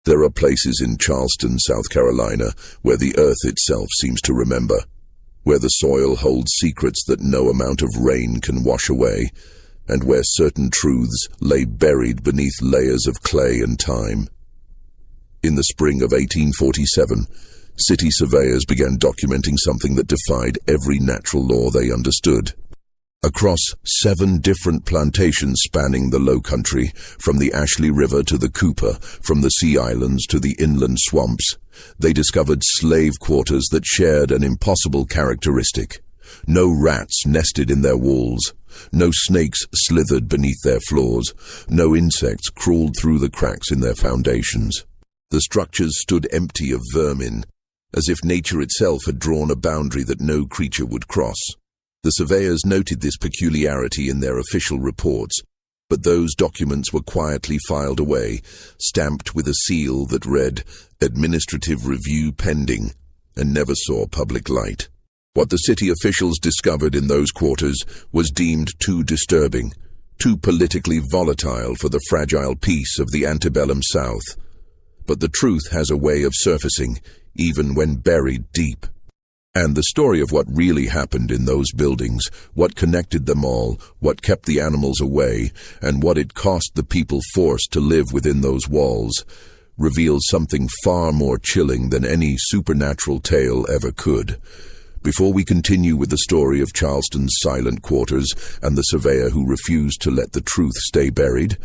There are places in Charleston, South Carolina, where the earth itself seems to remember, where the soil holds secrets that no amount of rain can wash away, and where certain truths lay buried beneath layers of clay and time. In the spring of 1847, city surveyors began documenting something that defied every natural law they understood. Across 7 different plantations spanning the Low Country, from the Ashley River to the Cooper, from the Sea Islands to the inland swamps, they discovered slave quarters that shared an impossible characteristic. No rats nested in their walls, no snakes slithered beneath their floors, no insects crawled through the cracks in their foundations. The structures stood empty of vermin, as if nature itself had drawn a boundary that no creature would cross. The surveyors noted this peculiarity in their official reports, but those documents were quietly filed away, stamped with a seal that read, "Administrative Review Pending," and never saw public light. What the city officials discovered in those quarters was deemed too disturbing, too politically volatile for the fragile peace of the antebellum South. But the truth has a way of surfacing, even when buried deep. And the story of what really happened in those buildings, what connected them all, what kept the animals away, and what it cost the people forced to live within those walls, reveals something far more chilling than any supernatural tale ever could. Before we continue with the story of Charleston's silent quarters and the surveyor who refused to let the truth stay buried,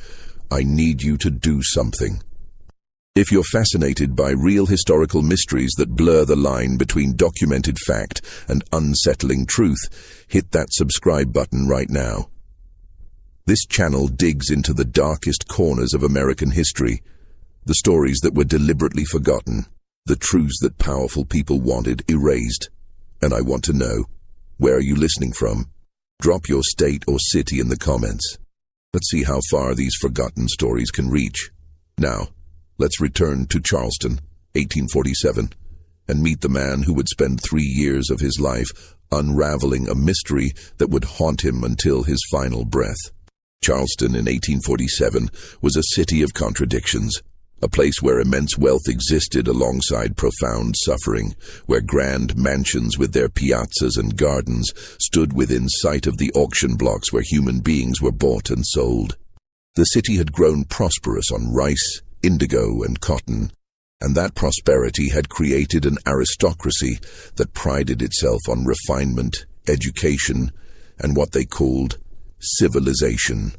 I need you to do something. If you're fascinated by real historical mysteries that blur the line between documented fact and unsettling truth, hit that subscribe button right now. This channel digs into the darkest corners of American history, the stories that were deliberately forgotten, the truths that powerful people wanted erased. And I want to know, where are you listening from? Drop your state or city in the comments. Let's see how far these forgotten stories can reach. Now, let's return to Charleston, 1847, and meet the man who would spend 3 years of his life unraveling a mystery that would haunt him until his final breath. Charleston in 1847 was a city of contradictions, a place where immense wealth existed alongside profound suffering, where grand mansions with their piazzas and gardens stood within sight of the auction blocks where human beings were bought and sold. The city had grown prosperous on rice, indigo, and cotton, and that prosperity had created an aristocracy that prided itself on refinement, education, and what they called civilization.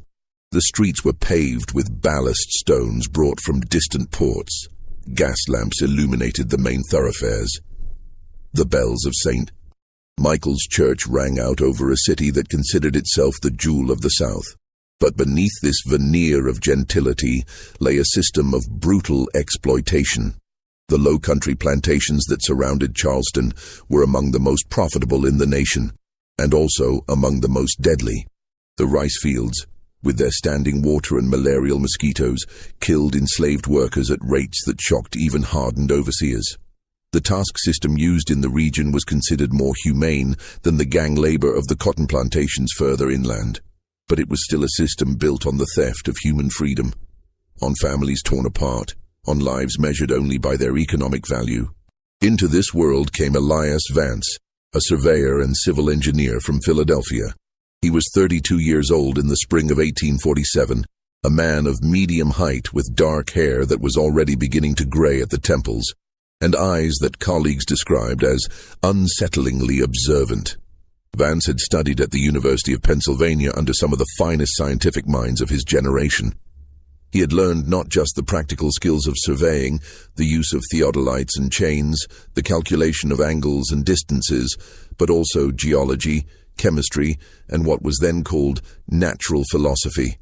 The streets were paved with ballast stones brought from distant ports. Gas lamps illuminated the main thoroughfares. The bells of St. Michael's Church rang out over a city that considered itself the jewel of the South. But beneath this veneer of gentility lay a system of brutal exploitation. The Low Country plantations that surrounded Charleston were among the most profitable in the nation, and also among the most deadly. The rice fields, with their standing water and malarial mosquitoes, killed enslaved workers at rates that shocked even hardened overseers. The task system used in the region was considered more humane than the gang labor of the cotton plantations further inland. But it was still a system built on the theft of human freedom, on families torn apart, on lives measured only by their economic value. Into this world came Elias Vance, a surveyor and civil engineer from Philadelphia. He was 32 years old in the spring of 1847, a man of medium height with dark hair that was already beginning to gray at the temples, and eyes that colleagues described as unsettlingly observant. Vance had studied at the University of Pennsylvania under some of the finest scientific minds of his generation. He had learned not just the practical skills of surveying, the use of theodolites and chains, the calculation of angles and distances, but also geology, chemistry, and what was then called natural philosophy.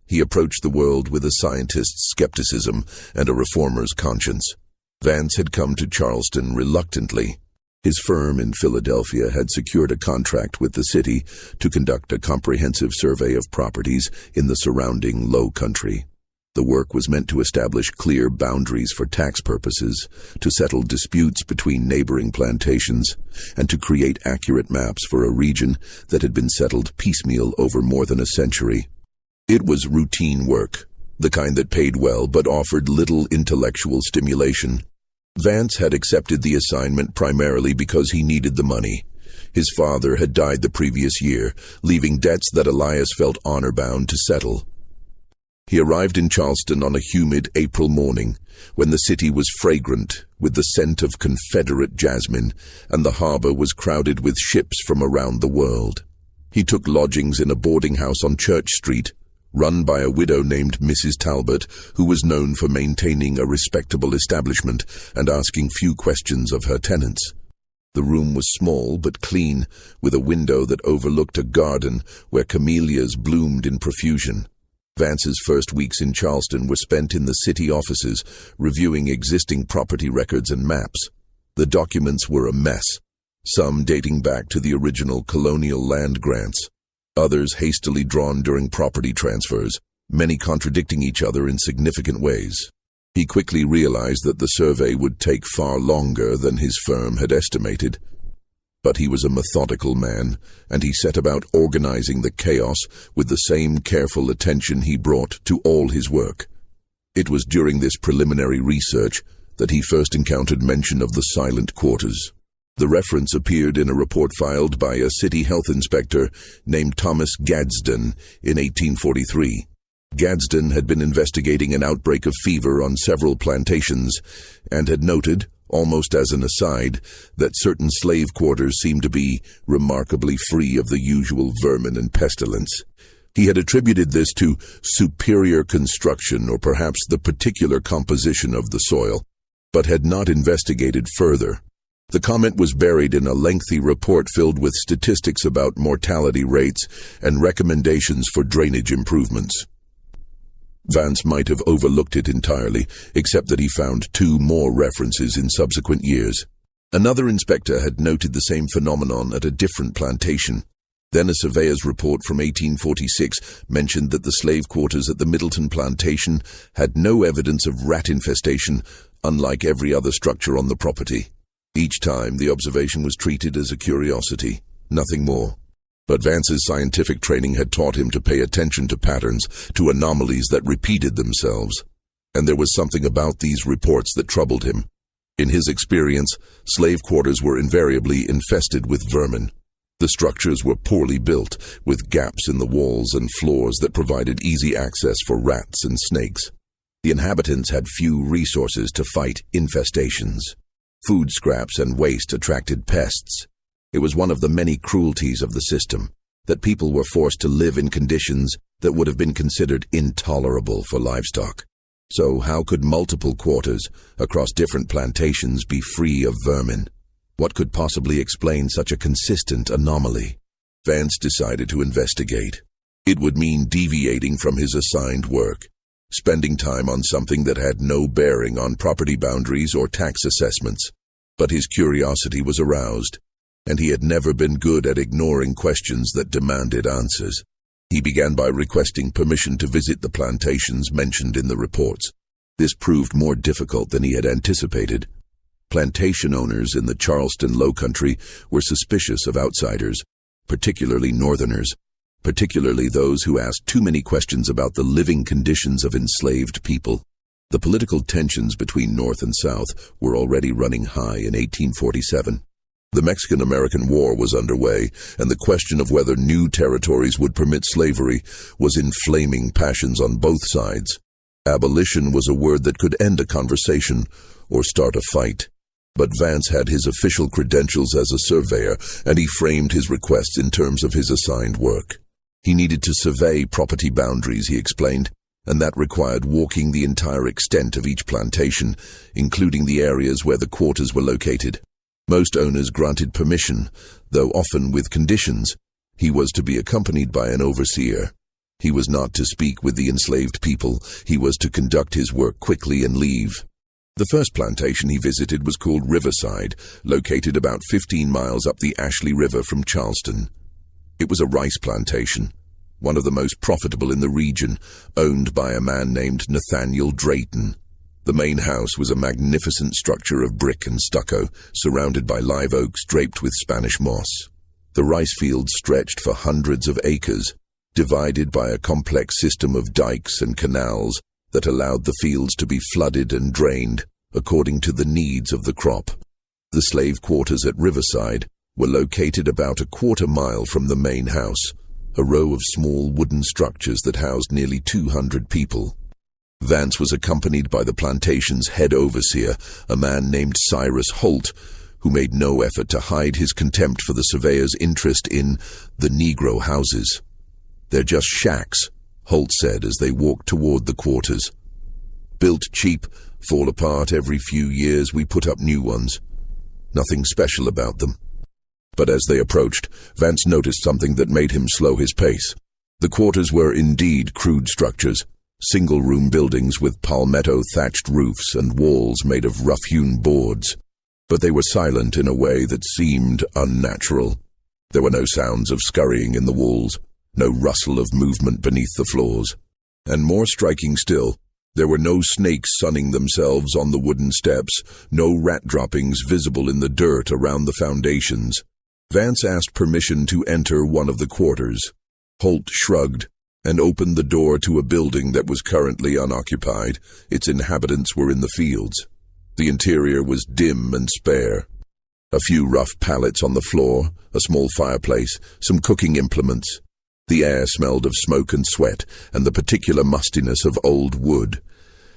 He approached the world with a scientist's skepticism and a reformer's conscience. Vance had come to Charleston reluctantly. His firm in Philadelphia had secured a contract with the city to conduct a comprehensive survey of properties in the surrounding Low Country. The work was meant to establish clear boundaries for tax purposes, to settle disputes between neighboring plantations, and to create accurate maps for a region that had been settled piecemeal over more than a century. It was routine work, the kind that paid well but offered little intellectual stimulation. Vance had accepted the assignment primarily because he needed the money. His father had died the previous year, leaving debts that Elias felt honor-bound to settle. He arrived in Charleston on a humid April morning, when the city was fragrant with the scent of Confederate jasmine, and the harbor was crowded with ships from around the world. He took lodgings in a boarding house on Church Street, run by a widow named Mrs. Talbot, who was known for maintaining a respectable establishment and asking few questions of her tenants. The room was small but clean, with a window that overlooked a garden where camellias bloomed in profusion. Vance's first weeks in Charleston were spent in the city offices, reviewing existing property records and maps. The documents were a mess, some dating back to the original colonial land grants, others hastily drawn during property transfers, many contradicting each other in significant ways. He quickly realized that the survey would take far longer than his firm had estimated. But he was a methodical man, and he set about organizing the chaos with the same careful attention he brought to all his work. It was during this preliminary research that he first encountered mention of the silent quarters. The reference appeared in a report filed by a city health inspector named Thomas Gadsden in 1843. Gadsden had been investigating an outbreak of fever on several plantations and had noted, almost as an aside, that certain slave quarters seemed to be remarkably free of the usual vermin and pestilence. He had attributed this to superior construction or perhaps the particular composition of the soil, but had not investigated further. The comment was buried in a lengthy report filled with statistics about mortality rates and recommendations for drainage improvements. Vance might have overlooked it entirely, except that he found 2 more references in subsequent years. Another inspector had noted the same phenomenon at a different plantation. Then a surveyor's report from 1846 mentioned that the slave quarters at the Middleton plantation had no evidence of rat infestation, unlike every other structure on the property. Each time, the observation was treated as a curiosity, nothing more. But Vance's scientific training had taught him to pay attention to patterns, to anomalies that repeated themselves. And there was something about these reports that troubled him. In his experience, slave quarters were invariably infested with vermin. The structures were poorly built, with gaps in the walls and floors that provided easy access for rats and snakes. The inhabitants had few resources to fight infestations. Food scraps and waste attracted pests. It was one of the many cruelties of the system, that people were forced to live in conditions that would have been considered intolerable for livestock. So how could multiple quarters across different plantations be free of vermin? What could possibly explain such a consistent anomaly? Vance decided to investigate. It would mean deviating from his assigned work, spending time on something that had no bearing on property boundaries or tax assessments. But his curiosity was aroused, and he had never been good at ignoring questions that demanded answers. He began by requesting permission to visit the plantations mentioned in the reports. This proved more difficult than he had anticipated. Plantation owners in the Charleston Lowcountry were suspicious of outsiders, particularly Northerners, particularly those who asked too many questions about the living conditions of enslaved people. The political tensions between North and South were already running high in 1847. The Mexican-American War was underway, and the question of whether new territories would permit slavery was inflaming passions on both sides. Abolition was a word that could end a conversation or start a fight. But Vance had his official credentials as a surveyor, and he framed his requests in terms of his assigned work. He needed to survey property boundaries, he explained, and that required walking the entire extent of each plantation, including the areas where the quarters were located. Most owners granted permission, though often with conditions. He was to be accompanied by an overseer. He was not to speak with the enslaved people. He was to conduct his work quickly and leave. The first plantation he visited was called Riverside, located about 15 miles up the Ashley River from Charleston. It was a rice plantation, one of the most profitable in the region, owned by a man named Nathaniel Drayton. The main house was a magnificent structure of brick and stucco, surrounded by live oaks draped with Spanish moss. The rice fields stretched for hundreds of acres, divided by a complex system of dikes and canals that allowed the fields to be flooded and drained according to the needs of the crop. The slave quarters at Riverside were located about a quarter-mile from the main house, a row of small wooden structures that housed nearly 200 people. Vance was accompanied by the plantation's head overseer, a man named Cyrus Holt, who made no effort to hide his contempt for the surveyor's interest in the Negro houses. "They're just shacks," Holt said as they walked toward the quarters. "Built cheap, fall apart every few years, we put up new ones. Nothing special about them." But as they approached, Vance noticed something that made him slow his pace. The quarters were indeed crude structures, single-room buildings with palmetto-thatched roofs and walls made of rough-hewn boards. But they were silent in a way that seemed unnatural. There were no sounds of scurrying in the walls, no rustle of movement beneath the floors. And more striking still, there were no snakes sunning themselves on the wooden steps, no rat droppings visible in the dirt around the foundations. Vance asked permission to enter one of the quarters. Holt shrugged and opened the door to a building that was currently unoccupied. Its inhabitants were in the fields. The interior was dim and spare. A few rough pallets on the floor, a small fireplace, some cooking implements. The air smelled of smoke and sweat, and the particular mustiness of old wood.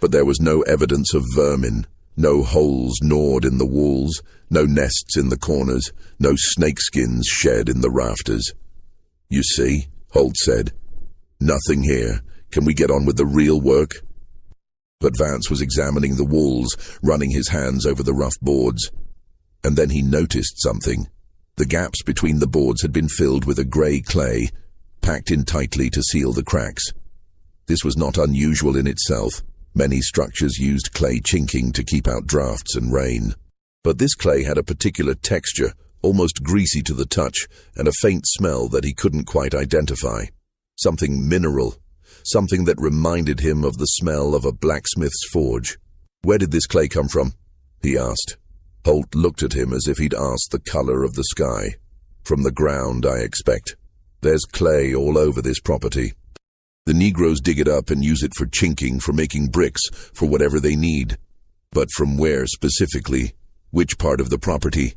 But there was no evidence of vermin, no holes gnawed in the walls, no nests in the corners, no snakeskins shed in the rafters. "You see," Holt said, "nothing here. Can we get on with the real work?" But Vance was examining the walls, running his hands over the rough boards. And then he noticed something. The gaps between the boards had been filled with a grey clay, packed in tightly to seal the cracks. This was not unusual in itself. Many structures used clay chinking to keep out drafts and rain. But this clay had a particular texture, almost greasy to the touch, and a faint smell that he couldn't quite identify. Something mineral, something that reminded him of the smell of a blacksmith's forge. "Where did this clay come from?" he asked. Holt looked at him as if he'd asked the color of the sky. "From the ground, I expect. There's clay all over this property. The Negroes dig it up and use it for chinking, for making bricks, for whatever they need. But from where specifically? Which part of the property?"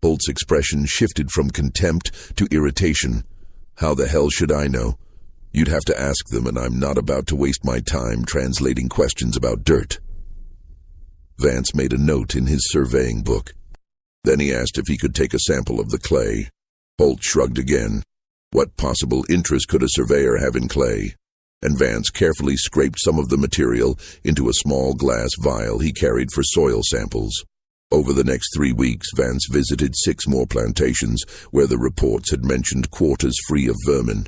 Holt's expression shifted from contempt to irritation. "How the hell should I know? You'd have to ask them, and I'm not about to waste my time translating questions about dirt." Vance made a note in his surveying book. Then he asked if he could take a sample of the clay. Holt shrugged again. What possible interest could a surveyor have in clay? And Vance carefully scraped some of the material into a small glass vial he carried for soil samples. Over the next 3 weeks, Vance visited 6 more plantations where the reports had mentioned quarters free of vermin.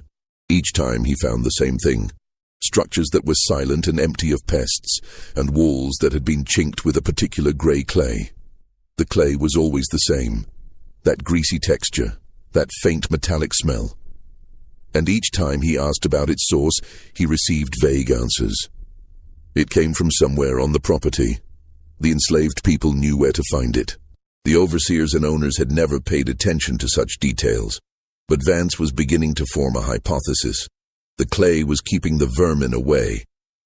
Each time he found the same thing. Structures that were silent and empty of pests, and walls that had been chinked with a particular grey clay. The clay was always the same. That greasy texture, that faint metallic smell. And each time he asked about its source, he received vague answers. It came from somewhere on the property. The enslaved people knew where to find it. The overseers and owners had never paid attention to such details. But Vance was beginning to form a hypothesis. The clay was keeping the vermin away.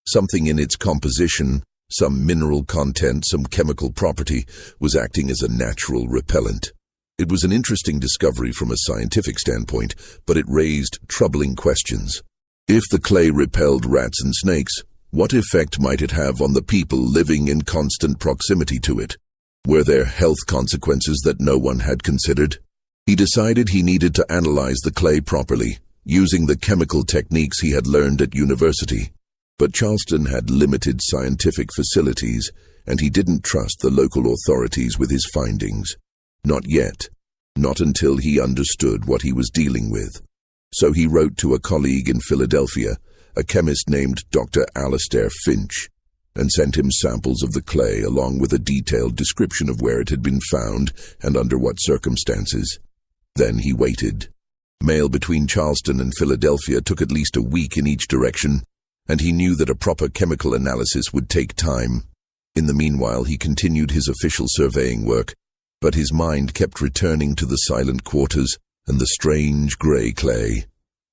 Something in its composition, some mineral content, some chemical property, was acting as a natural repellent. It was an interesting discovery from a scientific standpoint, but it raised troubling questions. If the clay repelled rats and snakes, what effect might it have on the people living in constant proximity to it? Were there health consequences that no one had considered? He decided he needed to analyze the clay properly, using the chemical techniques he had learned at university. But Charleston had limited scientific facilities, and he didn't trust the local authorities with his findings. Not yet. Not until he understood what he was dealing with. So he wrote to a colleague in Philadelphia, a chemist named Dr. Alistair Finch, and sent him samples of the clay along with a detailed description of where it had been found and under what circumstances. Then he waited. Mail between Charleston and Philadelphia took at least a week in each direction, and he knew that a proper chemical analysis would take time. In the meanwhile, he continued his official surveying work, but his mind kept returning to the silent quarters and the strange grey clay.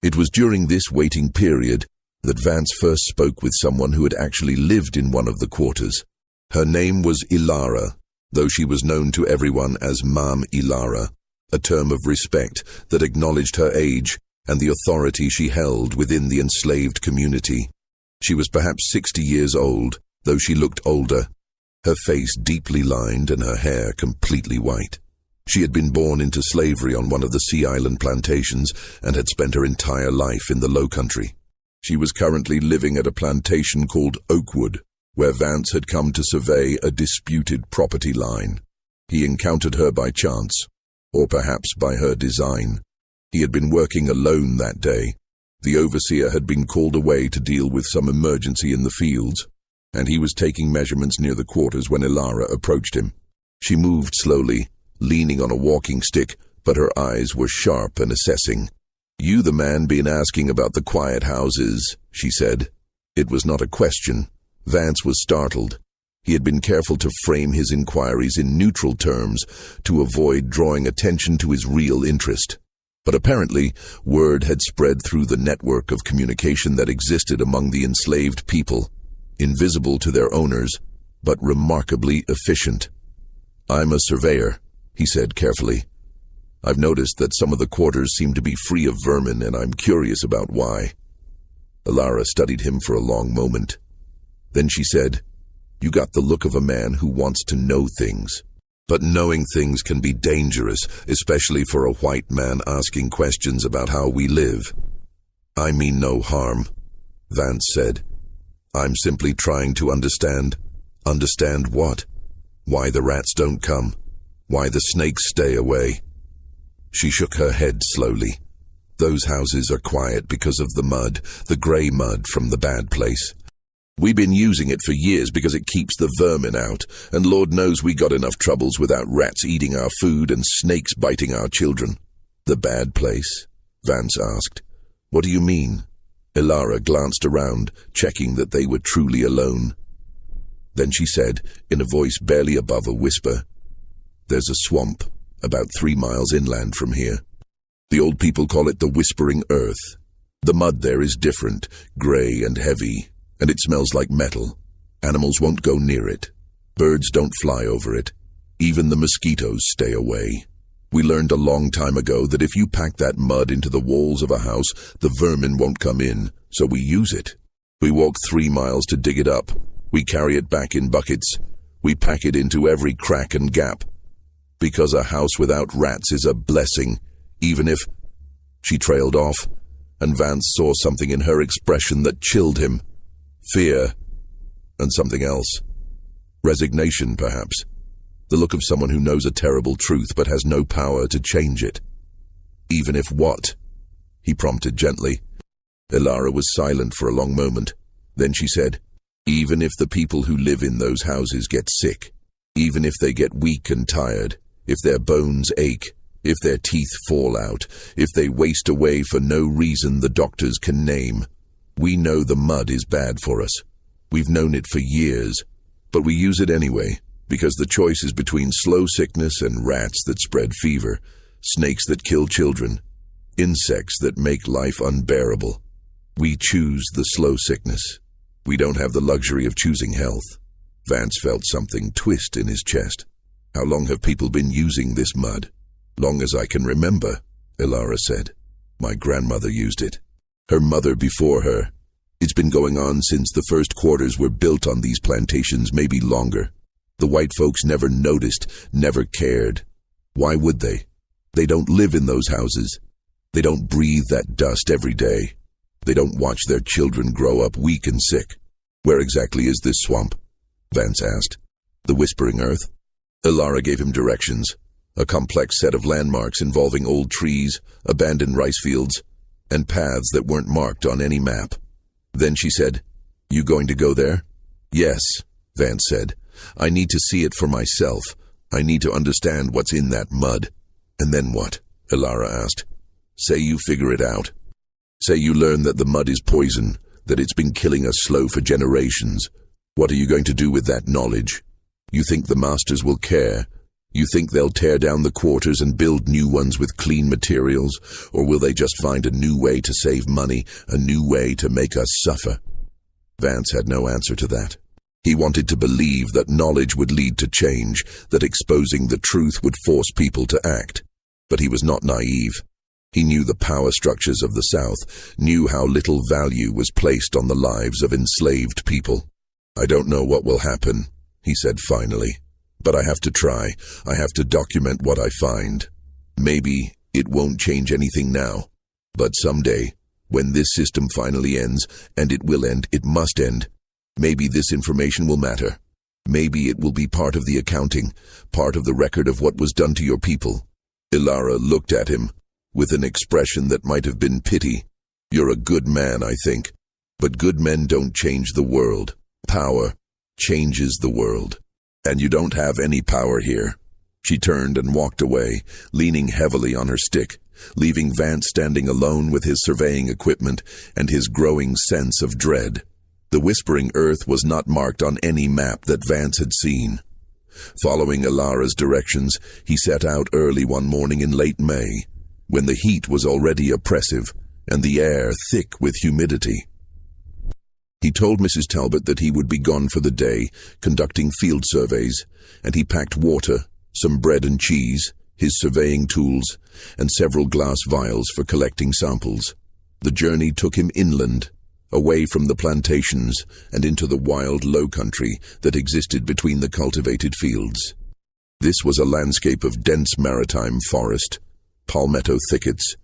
It was during this waiting period that Vance first spoke with someone who had actually lived in one of the quarters. Her name was Ilara, though she was known to everyone as Ma'am Ilara, a term of respect that acknowledged her age and the authority she held within the enslaved community. She was perhaps 60 years old, though she looked older, her face deeply lined and her hair completely white. She had been born into slavery on one of the Sea Island plantations and had spent her entire life in the Low Country. She was currently living at a plantation called Oakwood, where Vance had come to survey a disputed property line. He encountered her by chance, or perhaps by her design. He had been working alone that day. The overseer had been called away to deal with some emergency in the fields, and he was taking measurements near the quarters when Ilara approached him. She moved slowly, leaning on a walking stick, but her eyes were sharp and assessing. "You the man been asking about the quiet houses," she said. It was not a question. Vance was startled. He had been careful to frame his inquiries in neutral terms to avoid drawing attention to his real interest. But apparently, word had spread through the network of communication that existed among the enslaved people, invisible to their owners, but remarkably efficient. "I'm a surveyor," he said carefully. "I've noticed that some of the quarters seem to be free of vermin, and I'm curious about why." Ilara studied him for a long moment. Then she said, "You got the look of a man who wants to know things. But knowing things can be dangerous, especially for a white man asking questions about how we live." "I mean no harm," Vance said. "I'm simply trying to understand." "Understand what?" "Why the rats don't come. Why the snakes stay away." She shook her head slowly. "Those houses are quiet because of the mud, the grey mud from the bad place. We've been using it for years because it keeps the vermin out, and Lord knows we got enough troubles without rats eating our food and snakes biting our children." "The bad place?" Vance asked. "What do you mean?" Ilara glanced around, checking that they were truly alone. Then she said, in a voice barely above a whisper, "There's a swamp, about 3 miles inland from here. The old people call it the Whispering Earth. The mud there is different, grey and heavy, and it smells like metal. Animals won't go near it. Birds don't fly over it. Even the mosquitoes stay away. We learned a long time ago that if you pack that mud into the walls of a house, the vermin won't come in, so we use it. We walk 3 miles to dig it up. We carry it back in buckets. We pack it into every crack and gap. Because a house without rats is a blessing, even if—" She trailed off, and Vance saw something in her expression that chilled him. Fear, and something else. Resignation, perhaps. The look of someone who knows a terrible truth but has no power to change it. "Even if what?" he prompted gently. Ilara was silent for a long moment. Then she said, "Even if the people who live in those houses get sick, even if they get weak and tired, if their bones ache, if their teeth fall out, if they waste away for no reason the doctors can name, we know the mud is bad for us. We've known it for years, but we use it anyway, because the choice is between slow sickness and rats that spread fever, snakes that kill children, insects that make life unbearable. We choose the slow sickness. We don't have the luxury of choosing health." Vance felt something twist in his chest. "How long have people been using this mud?" "Long as I can remember," Ilara said. "My grandmother used it. Her mother before her. It's been going on since the first quarters were built on these plantations, maybe longer. The white folks never noticed, never cared. Why would they? They don't live in those houses. They don't breathe that dust every day. They don't watch their children grow up weak and sick." "Where exactly is this swamp?" Vance asked. "The Whispering Earth." Ilara gave him directions, a complex set of landmarks involving old trees, abandoned rice fields, and paths that weren't marked on any map. Then she said, "You going to go there?" "Yes," Vance said. "I need to see it for myself. I need to understand what's in that mud." "And then what?" Ilara asked. "Say you figure it out. Say you learn that the mud is poison, that it's been killing us slow for generations. What are you going to do with that knowledge? You think the masters will care? You think they'll tear down the quarters and build new ones with clean materials, or will they just find a new way to save money, a new way to make us suffer? Vance had no answer to that. He wanted to believe that knowledge would lead to change, that exposing the truth would force people to act. But he was not naive. He knew the power structures of the South, knew how little value was placed on the lives of enslaved people. "I don't know what will happen," he said finally. "But I have to try. I have to document what I find. Maybe it won't change anything now. But someday, when this system finally ends, and it will end, it must end, maybe this information will matter. Maybe it will be part of the accounting, part of the record of what was done to your people." Ilara looked at him, with an expression that might have been pity. "You're a good man, I think. But good men don't change the world. Power changes the world. And you don't have any power here." She turned and walked away, leaning heavily on her stick, leaving Vance standing alone with his surveying equipment and his growing sense of dread. The Whispering Earth was not marked on any map that Vance had seen. Following Ilara's directions, he set out early one morning in late May, when the heat was already oppressive and the air thick with humidity. He told Mrs. Talbot that he would be gone for the day, conducting field surveys, and he packed water, some bread and cheese, his surveying tools, and several glass vials for collecting samples. The journey took him inland, away from the plantations and into the wild low country that existed between the cultivated fields. This was a landscape of dense maritime forest, palmetto thickets,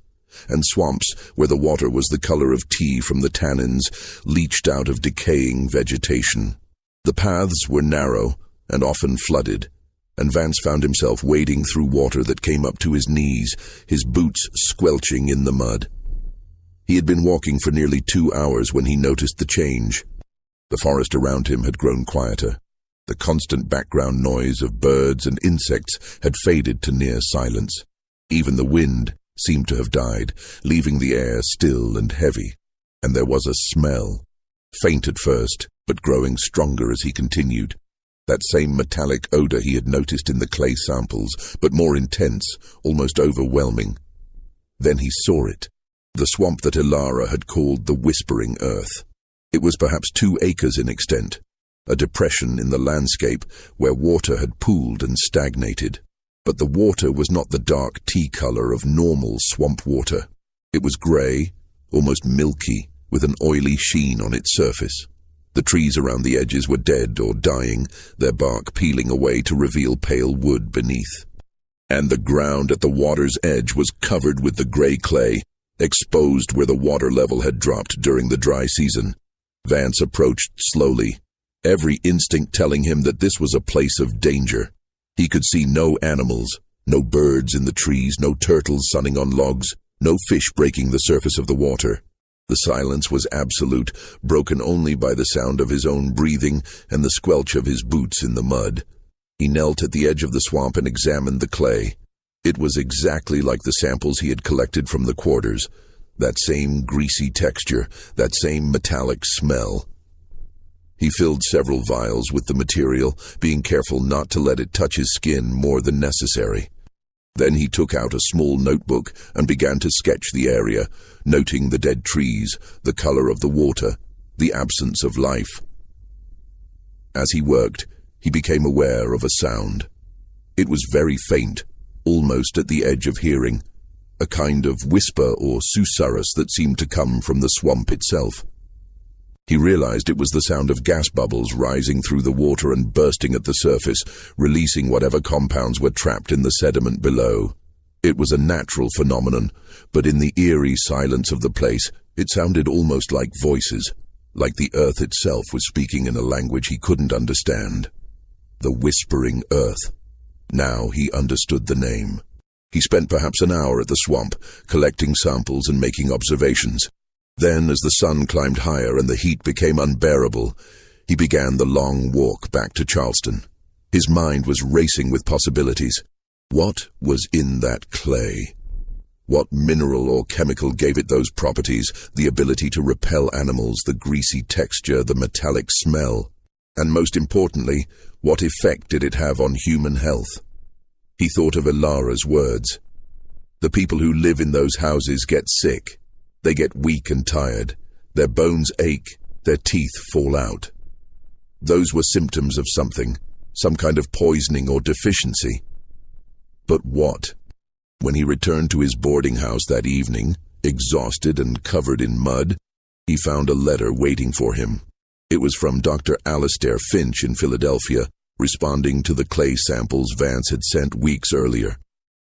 and swamps where the water was the color of tea from the tannins leached out of decaying vegetation. The paths were narrow and often flooded, and Vance found himself wading through water that came up to his knees, his boots squelching in the mud. He had been walking for nearly 2 hours when he noticed the change. The forest around him had grown quieter. The constant background noise of birds and insects had faded to near silence. Even the wind seemed to have died, leaving the air still and heavy. And there was a smell, faint at first, but growing stronger as he continued. That same metallic odor he had noticed in the clay samples, but more intense, almost overwhelming. Then he saw it, the swamp that Ilara had called the Whispering Earth. It was perhaps 2 acres in extent, a depression in the landscape where water had pooled and stagnated. But the water was not the dark tea color of normal swamp water. It was gray, almost milky, with an oily sheen on its surface. The trees around the edges were dead or dying, their bark peeling away to reveal pale wood beneath. And the ground at the water's edge was covered with the gray clay, exposed where the water level had dropped during the dry season. Vance approached slowly, every instinct telling him that this was a place of danger. He could see no animals, no birds in the trees, no turtles sunning on logs, no fish breaking the surface of the water. The silence was absolute, broken only by the sound of his own breathing and the squelch of his boots in the mud. He knelt at the edge of the swamp and examined the clay. It was exactly like the samples he had collected from the quarters. That same greasy texture, that same metallic smell. He filled several vials with the material, being careful not to let it touch his skin more than necessary. Then he took out a small notebook and began to sketch the area, noting the dead trees, the color of the water, the absence of life. As he worked, he became aware of a sound. It was very faint, almost at the edge of hearing, a kind of whisper or susurrus that seemed to come from the swamp itself. He realized it was the sound of gas bubbles rising through the water and bursting at the surface, releasing whatever compounds were trapped in the sediment below. It was a natural phenomenon, but in the eerie silence of the place, it sounded almost like voices, like the earth itself was speaking in a language he couldn't understand. The Whispering Earth. Now he understood the name. He spent perhaps an hour at the swamp, collecting samples and making observations. Then, as the sun climbed higher and the heat became unbearable, he began the long walk back to Charleston. His mind was racing with possibilities. What was in that clay? What mineral or chemical gave it those properties, the ability to repel animals, the greasy texture, the metallic smell? And most importantly, what effect did it have on human health? He thought of Ilara's words. The people who live in those houses get sick. They get weak and tired. Their bones ache. Their teeth fall out. Those were symptoms of something, some kind of poisoning or deficiency. But what? When he returned to his boarding house that evening, exhausted and covered in mud, he found a letter waiting for him. It was from Dr. Alistair Finch in Philadelphia, responding to the clay samples Vance had sent weeks earlier.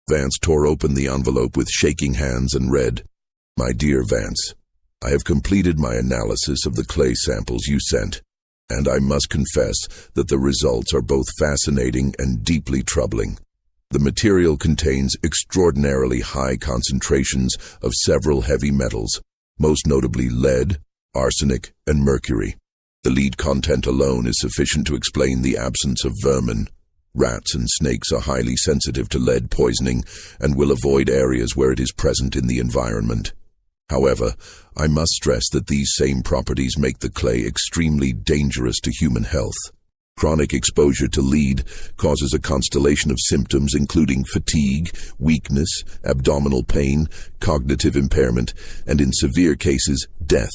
Vance tore open the envelope with shaking hands and read, "My dear Vance, I have completed my analysis of the clay samples you sent, and I must confess that the results are both fascinating and deeply troubling. The material contains extraordinarily high concentrations of several heavy metals, most notably lead, arsenic, and mercury. The lead content alone is sufficient to explain the absence of vermin. Rats and snakes are highly sensitive to lead poisoning and will avoid areas where it is present in the environment. However, I must stress that these same properties make the clay extremely dangerous to human health. Chronic exposure to lead causes a constellation of symptoms including fatigue, weakness, abdominal pain, cognitive impairment, and in severe cases, death.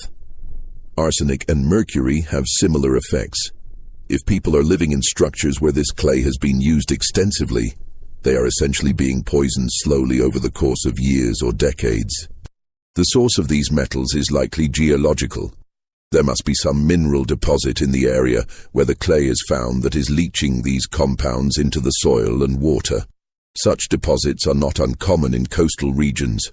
Arsenic and mercury have similar effects. If people are living in structures where this clay has been used extensively, they are essentially being poisoned slowly over the course of years or decades. The source of these metals is likely geological. There must be some mineral deposit in the area where the clay is found that is leaching these compounds into the soil and water. Such deposits are not uncommon in coastal regions,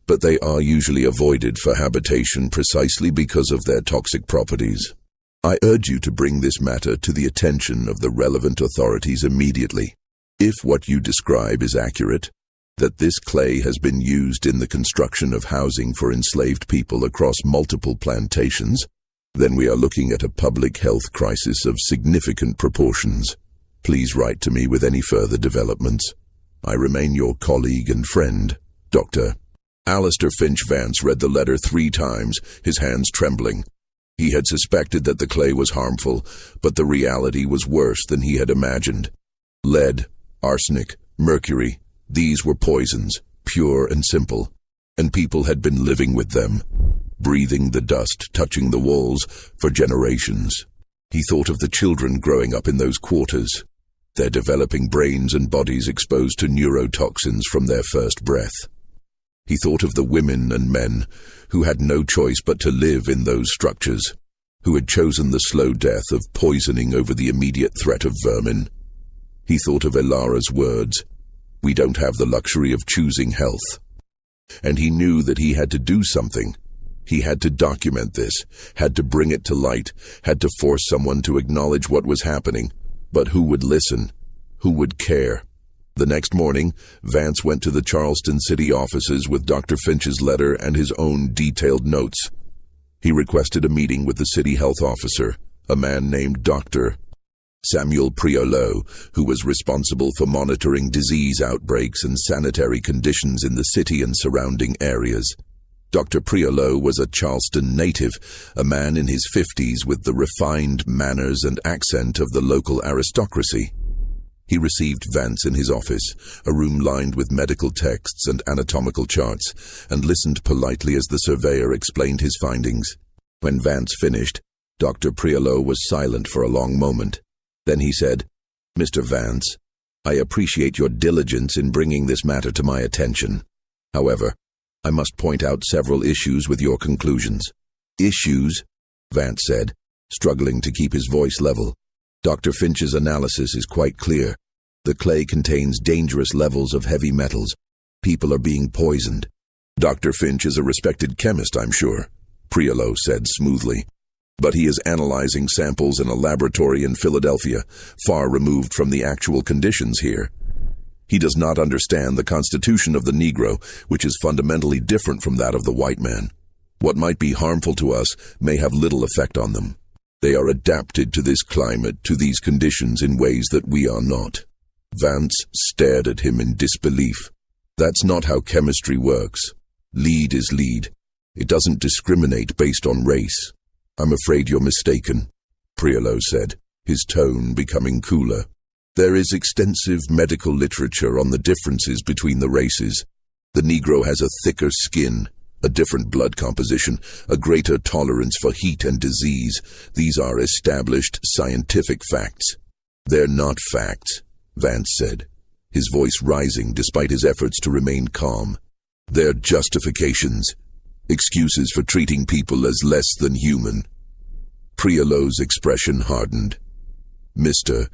but they are usually avoided for habitation precisely because of their toxic properties. I urge you to bring this matter to the attention of the relevant authorities immediately. If what you describe is accurate, that this clay has been used in the construction of housing for enslaved people across multiple plantations, then we are looking at a public health crisis of significant proportions. Please write to me with any further developments. I remain your colleague and friend, Dr. Alistair Finch. Vance read the letter 3 times, his hands trembling. He had suspected that the clay was harmful, but the reality was worse than he had imagined. Lead, arsenic, mercury, these were poisons, pure and simple, and people had been living with them, breathing the dust, touching the walls for generations. He thought of the children growing up in those quarters, their developing brains and bodies exposed to neurotoxins from their first breath. He thought of the women and men who had no choice but to live in those structures, who had chosen the slow death of poisoning over the immediate threat of vermin. He thought of Ilara's words, "We don't have the luxury of choosing health." And he knew that he had to do something. He had to document this, had to bring it to light, had to force someone to acknowledge what was happening. But who would listen? Who would care? The next morning, Vance went to the Charleston city offices with Dr. Finch's letter and his own detailed notes. He requested a meeting with the city health officer, a man named Dr. Samuel Priolo, who was responsible for monitoring disease outbreaks and sanitary conditions in the city and surrounding areas. Dr. Priolo was a Charleston native, a man in his 50s with the refined manners and accent of the local aristocracy. He received Vance in his office, a room lined with medical texts and anatomical charts, and listened politely as the surveyor explained his findings. When Vance finished, Dr. Priolo was silent for a long moment. Then he said, "Mr. Vance, I appreciate your diligence in bringing this matter to my attention. However, I must point out several issues with your conclusions." "Issues?" Vance said, struggling to keep his voice level. "Dr. Finch's analysis is quite clear. The clay contains dangerous levels of heavy metals. People are being poisoned." "Dr. Finch is a respected chemist, I'm sure," Priolo said smoothly. "But he is analyzing samples in a laboratory in Philadelphia, far removed from the actual conditions here. He does not understand the constitution of the Negro, which is fundamentally different from that of the white man. What might be harmful to us may have little effect on them. They are adapted to this climate, to these conditions in ways that we are not." Vance stared at him in disbelief. "That's not how chemistry works. Lead is lead. It doesn't discriminate based on race." "I'm afraid you're mistaken," Priolo said, his tone becoming cooler. There is extensive medical literature on the differences between the races. The Negro has a thicker skin, a different blood composition, a greater tolerance for heat and disease. These are established scientific facts. They're not facts, Vance said, his voice rising despite his efforts to remain calm. They're justifications, excuses for treating people as less than human. Priolo's expression hardened. Mr.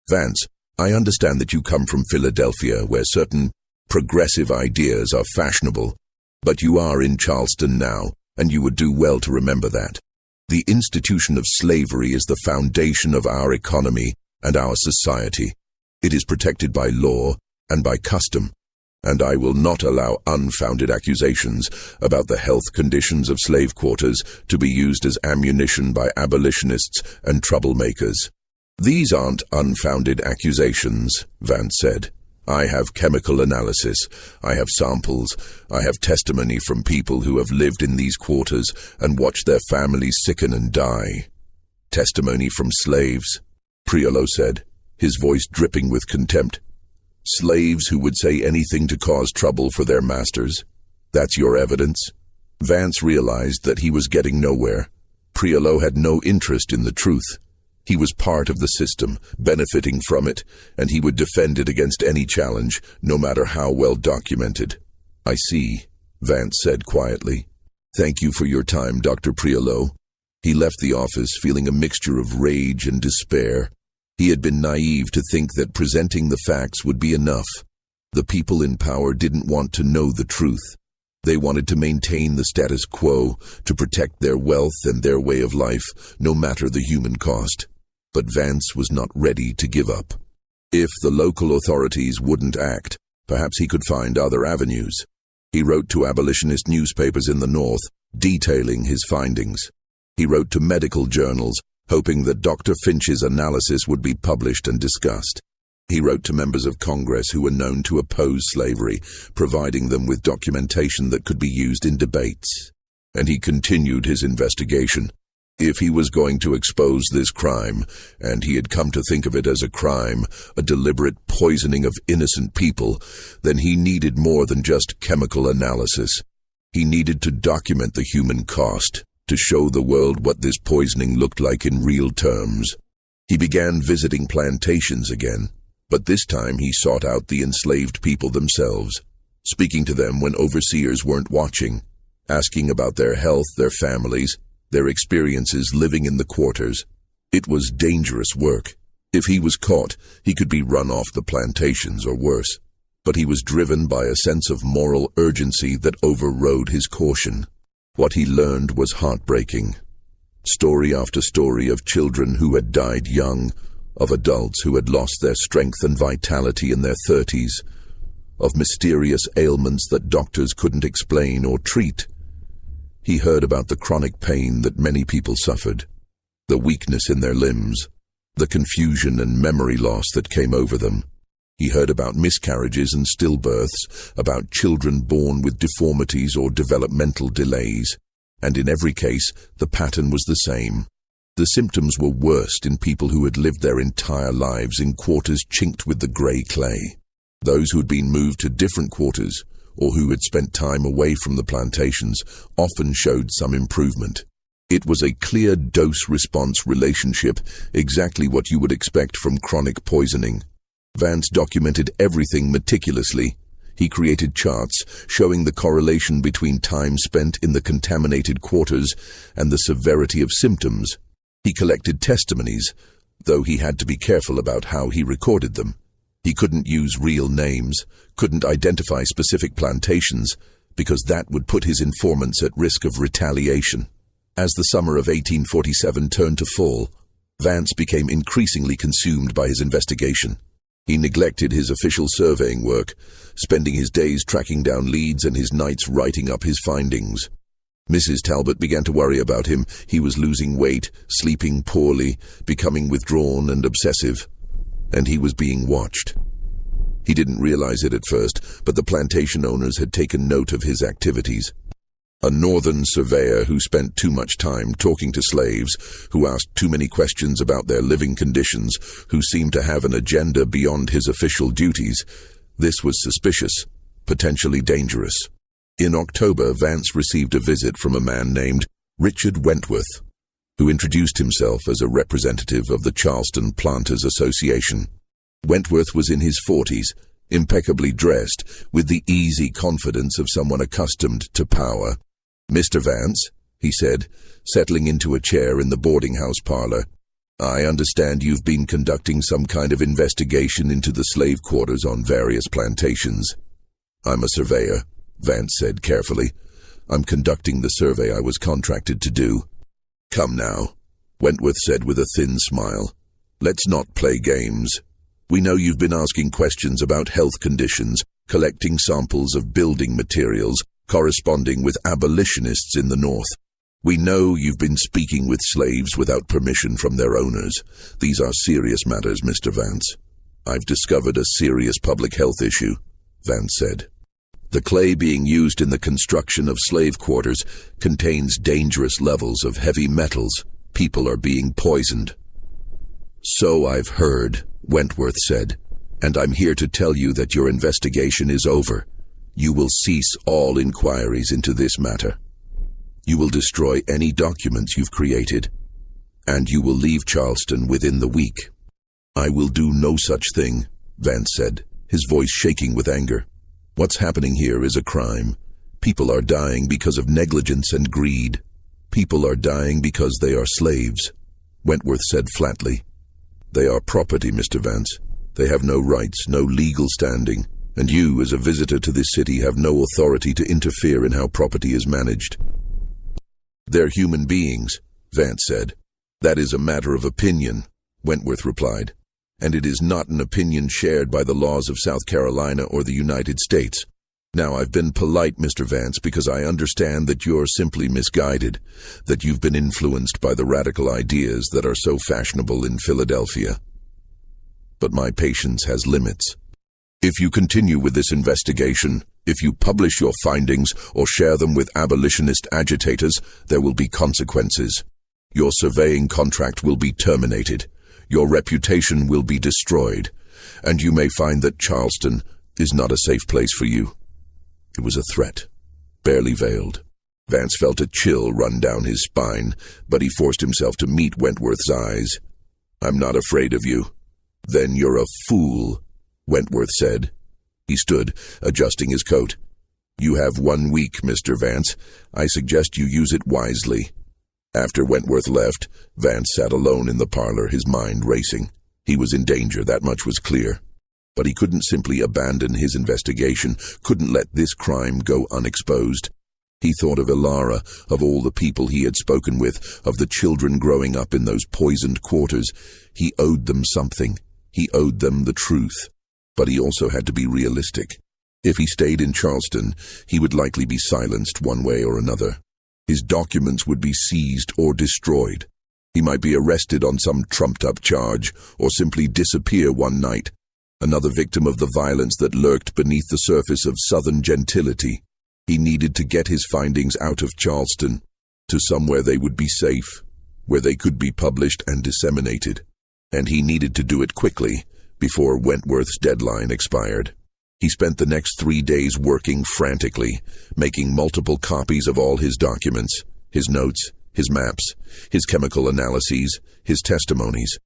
Vance, I understand that you come from Philadelphia, where certain progressive ideas are fashionable, but you are in Charleston now, and you would do well to remember that. The institution of slavery is the foundation of our economy and our society. It is protected by law and by custom, and I will not allow unfounded accusations about the health conditions of slave quarters to be used as ammunition by abolitionists and troublemakers. These aren't unfounded accusations, Vance said. I have chemical analysis, I have samples, I have testimony from people who have lived in these quarters and watched their families sicken and die. Testimony from slaves, Priolo said, his voice dripping with contempt. Slaves who would say anything to cause trouble for their masters. That's your evidence? Vance realized that he was getting nowhere. Priolo had no interest in the truth. He was part of the system, benefiting from it, and he would defend it against any challenge, no matter how well documented. I see, Vance said quietly. Thank you for your time, Dr. Priolo. He left the office feeling a mixture of rage and despair. He had been naive to think that presenting the facts would be enough. The people in power didn't want to know the truth. They wanted to maintain the status quo, to protect their wealth and their way of life, no matter the human cost. But Vance was not ready to give up. If the local authorities wouldn't act, perhaps he could find other avenues. He wrote to abolitionist newspapers in the North, detailing his findings. He wrote to medical journals, hoping that Dr. Finch's analysis would be published and discussed. He wrote to members of Congress who were known to oppose slavery, providing them with documentation that could be used in debates. And he continued his investigation. If he was going to expose this crime, and he had come to think of it as a crime, a deliberate poisoning of innocent people, then he needed more than just chemical analysis. He needed to document the human cost, to show the world what this poisoning looked like in real terms. He began visiting plantations again, but this time he sought out the enslaved people themselves, speaking to them when overseers weren't watching, asking about their health, their families, their experiences living in the quarters. It was dangerous work. If he was caught, he could be run off the plantations or worse. But he was driven by a sense of moral urgency that overrode his caution. What he learned was heartbreaking. Story after story of children who had died young, of adults who had lost their strength and vitality in their 30s, of mysterious ailments that doctors couldn't explain or treat. He heard about the chronic pain that many people suffered, the weakness in their limbs, the confusion and memory loss that came over them. He heard about miscarriages and stillbirths, about children born with deformities or developmental delays, and in every case, the pattern was the same. The symptoms were worst in people who had lived their entire lives in quarters chinked with the grey clay. Those who had been moved to different quarters, or who had spent time away from the plantations, often showed some improvement. It was a clear dose-response relationship, exactly what you would expect from chronic poisoning. Vance documented everything meticulously. He created charts showing the correlation between time spent in the contaminated quarters and the severity of symptoms. He collected testimonies, though he had to be careful about how he recorded them. He couldn't use real names, couldn't identify specific plantations, because that would put his informants at risk of retaliation. As the summer of 1847 turned to fall, Vance became increasingly consumed by his investigation. He neglected his official surveying work, spending his days tracking down leads and his nights writing up his findings. Mrs. Talbot began to worry about him. He was losing weight, sleeping poorly, becoming withdrawn and obsessive. And he was being watched. He didn't realize it at first, but the plantation owners had taken note of his activities. A northern surveyor who spent too much time talking to slaves, who asked too many questions about their living conditions, who seemed to have an agenda beyond his official duties. This was suspicious, potentially dangerous. In October, Vance received a visit from a man named Richard Wentworth, who introduced himself as a representative of the Charleston Planters Association. Wentworth was in his 40s, impeccably dressed, with the easy confidence of someone accustomed to power. "Mr. Vance," he said, settling into a chair in the boarding house parlor, "I understand you've been conducting some kind of investigation into the slave quarters on various plantations." "I'm a surveyor," Vance said carefully. "I'm conducting the survey I was contracted to do." "Come now," Wentworth said with a thin smile. "Let's not play games. We know you've been asking questions about health conditions, collecting samples of building materials, corresponding with abolitionists in the North. We know you've been speaking with slaves without permission from their owners. These are serious matters, Mr. Vance." "I've discovered a serious public health issue," Vance said. "The clay being used in the construction of slave quarters contains dangerous levels of heavy metals. People are being poisoned." "So I've heard," Wentworth said, "and I'm here to tell you that your investigation is over. You will cease all inquiries into this matter. You will destroy any documents you've created, and you will leave Charleston within the week." "I will do no such thing," Vance said, his voice shaking with anger. "What's happening here is a crime. People are dying because of negligence and greed. People are dying because they are slaves," Wentworth said flatly. "They are property, Mr. Vance. They have no rights, no legal standing, and you, as a visitor to this city, have no authority to interfere in how property is managed." "They're human beings," Vance said. "That is a matter of opinion," Wentworth replied, "and it is not an opinion shared by the laws of South Carolina or the United States. Now, I've been polite, Mr. Vance, because I understand that you're simply misguided, that you've been influenced by the radical ideas that are so fashionable in Philadelphia. But my patience has limits. If you continue with this investigation, if you publish your findings or share them with abolitionist agitators, there will be consequences. Your surveying contract will be terminated. Your reputation will be destroyed, and you may find that Charleston is not a safe place for you." It was a threat, barely veiled. Vance felt a chill run down his spine, but he forced himself to meet Wentworth's eyes. "I'm not afraid of you." "Then you're a fool," Wentworth said. He stood, adjusting his coat. "You have 1 week, Mr. Vance. I suggest you use it wisely." After Wentworth left, Vance sat alone in the parlor, his mind racing. He was in danger, that much was clear. But he couldn't simply abandon his investigation, couldn't let this crime go unexposed. He thought of Ilara, of all the people he had spoken with, of the children growing up in those poisoned quarters. He owed them something. He owed them the truth. But he also had to be realistic. If he stayed in Charleston, he would likely be silenced one way or another. His documents would be seized or destroyed. He might be arrested on some trumped-up charge, or simply disappear one night, another victim of the violence that lurked beneath the surface of Southern gentility. He needed to get his findings out of Charleston, to somewhere they would be safe, where they could be published and disseminated. And he needed to do it quickly, before Wentworth's deadline expired. He spent the next 3 days working frantically, making multiple copies of all his documents, his notes, his maps, his chemical analyses, his testimonies.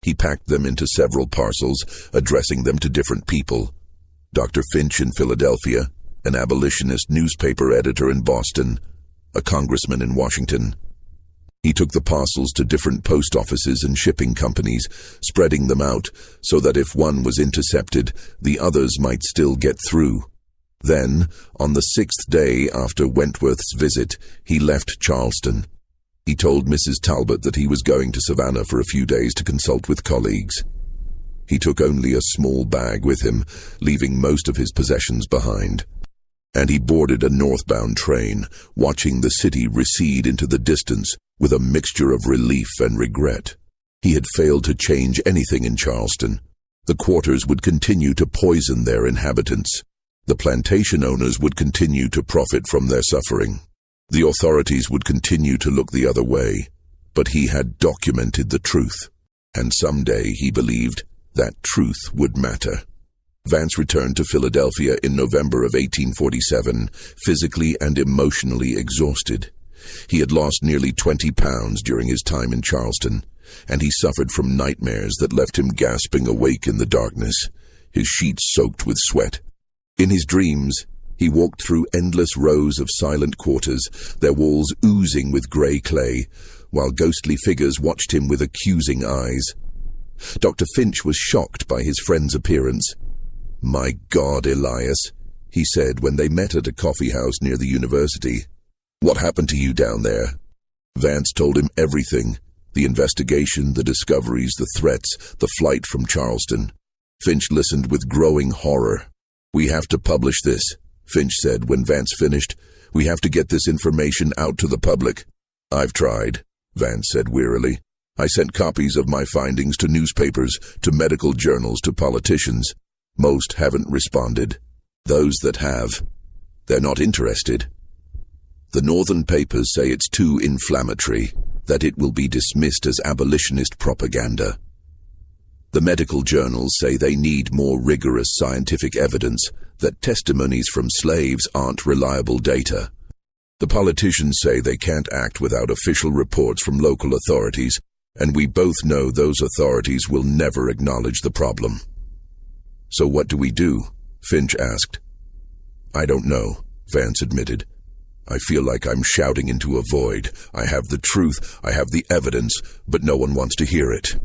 He packed them into several parcels, addressing them to different people. Dr. Finch in Philadelphia, an abolitionist newspaper editor in Boston, a congressman in Washington. He took the parcels to different post offices and shipping companies, spreading them out so that if one was intercepted, the others might still get through. Then, on the 6th day after Wentworth's visit, he left Charleston. He told Mrs. Talbot that he was going to Savannah for a few days to consult with colleagues. He took only a small bag with him, leaving most of his possessions behind. And he boarded a northbound train, watching the city recede into the distance with a mixture of relief and regret. He had failed to change anything in Charleston. The quarters would continue to poison their inhabitants. The plantation owners would continue to profit from their suffering. The authorities would continue to look the other way, but he had documented the truth, and someday, he believed, that truth would matter. Vance returned to Philadelphia in November of 1847, physically and emotionally exhausted. He had lost nearly 20 pounds during his time in Charleston, and he suffered from nightmares that left him gasping awake in the darkness, his sheets soaked with sweat. In his dreams, he walked through endless rows of silent quarters, their walls oozing with grey clay, while ghostly figures watched him with accusing eyes. Dr. Finch was shocked by his friend's appearance. "My God, Elias," he said when they met at a coffee house near the university. "What happened to you down there?" Vance told him everything: the investigation, the discoveries, the threats, the flight from Charleston. Finch listened with growing horror. "We have to publish this," Finch said when Vance finished. "We have to get this information out to the public." "I've tried," Vance said wearily. "I sent copies of my findings to newspapers, to medical journals, to politicians. Most haven't responded. Those that have, they're not interested. The northern papers say it's too inflammatory, that it will be dismissed as abolitionist propaganda. The medical journals say they need more rigorous scientific evidence, that testimonies from slaves aren't reliable data. The politicians say they can't act without official reports from local authorities, and we both know those authorities will never acknowledge the problem." "So what do we do?" Finch asked. "I don't know," Vance admitted. "I feel like I'm shouting into a void. I have the truth, I have the evidence, but no one wants to hear it."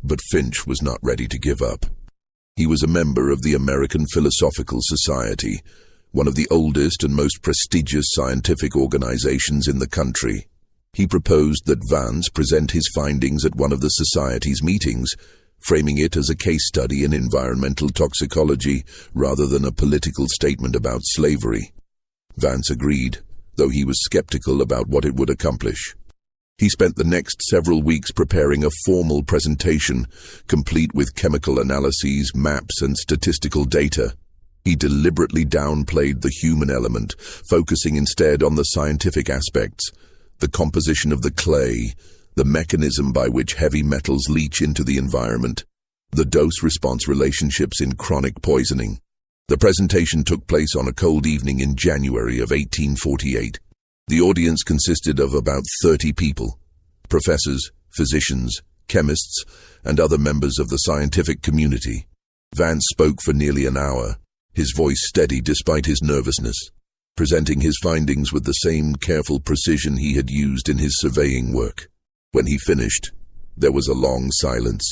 But Finch was not ready to give up. He was a member of the American Philosophical Society, one of the oldest and most prestigious scientific organizations in the country. He proposed that Vance present his findings at one of the society's meetings, framing it as a case study in environmental toxicology rather than a political statement about slavery. Vance agreed, though he was skeptical about what it would accomplish. He spent the next several weeks preparing a formal presentation, complete with chemical analyses, maps, and statistical data. He deliberately downplayed the human element, focusing instead on the scientific aspects: the composition of the clay, the mechanism by which heavy metals leach into the environment, the dose-response relationships in chronic poisoning. The presentation took place on a cold evening in January of 1848. The audience consisted of about 30 people: professors, physicians, chemists, and other members of the scientific community. Vance spoke for nearly an hour, his voice steady despite his nervousness, presenting his findings with the same careful precision he had used in his surveying work. When he finished, there was a long silence.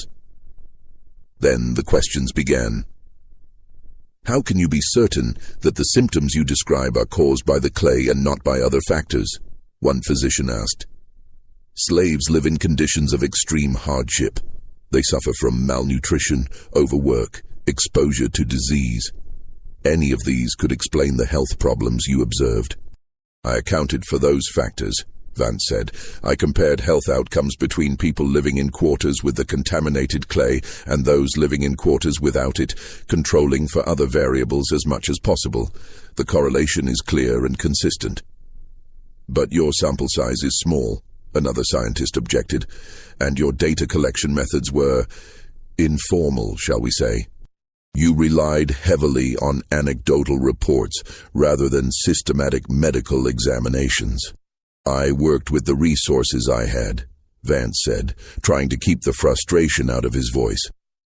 Then the questions began. "How can you be certain that the symptoms you describe are caused by the clay and not by other factors?" one physician asked. "Slaves live in conditions of extreme hardship. They suffer from malnutrition, overwork, exposure to disease. Any of these could explain the health problems you observed." "I accounted for those factors," Vance said. "I compared health outcomes between people living in quarters with the contaminated clay and those living in quarters without it, controlling for other variables as much as possible. The correlation is clear and consistent." "But your sample size is small," another scientist objected, "and your data collection methods were informal, shall we say. You relied heavily on anecdotal reports rather than systematic medical examinations." "I worked with the resources I had," Vance said, trying to keep the frustration out of his voice.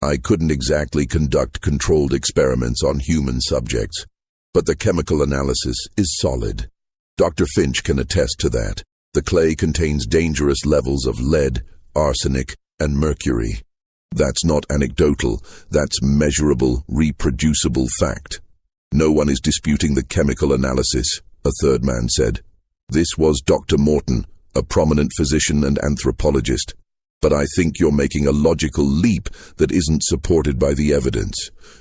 "I couldn't exactly conduct controlled experiments on human subjects, but the chemical analysis is solid. Dr. Finch can attest to that. The clay contains dangerous levels of lead, arsenic, and mercury. That's not anecdotal, that's measurable, reproducible fact." "No one is disputing the chemical analysis," a third man said. This was Dr. Morton, a prominent physician and anthropologist. "But I think you're making a logical leap that isn't supported by the evidence.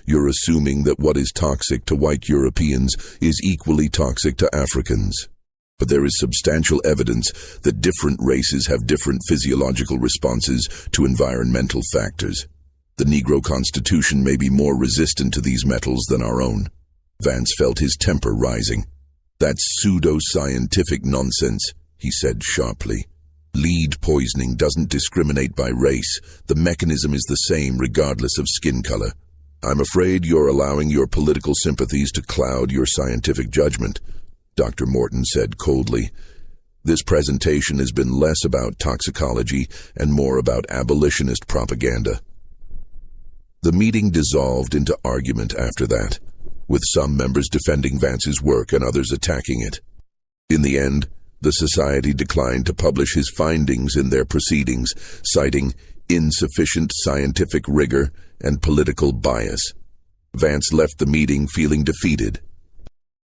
You're assuming that what is toxic to white Europeans is equally toxic to Africans. But there is substantial evidence that different races have different physiological responses to environmental factors. The Negro constitution may be more resistant to these metals than our own." Vance felt his temper rising. "That's pseudo-scientific nonsense," he said sharply. "Lead poisoning doesn't discriminate by race. The mechanism is the same regardless of skin color. I'm afraid you're allowing your political sympathies to cloud your scientific judgment," Dr. Morton said coldly. "This presentation has been less about toxicology and more about abolitionist propaganda." The meeting dissolved into argument after that, with some members defending Vance's work and others attacking it. In the end, the society declined to publish his findings in their proceedings, citing insufficient scientific rigor and political bias. Vance left the meeting feeling defeated.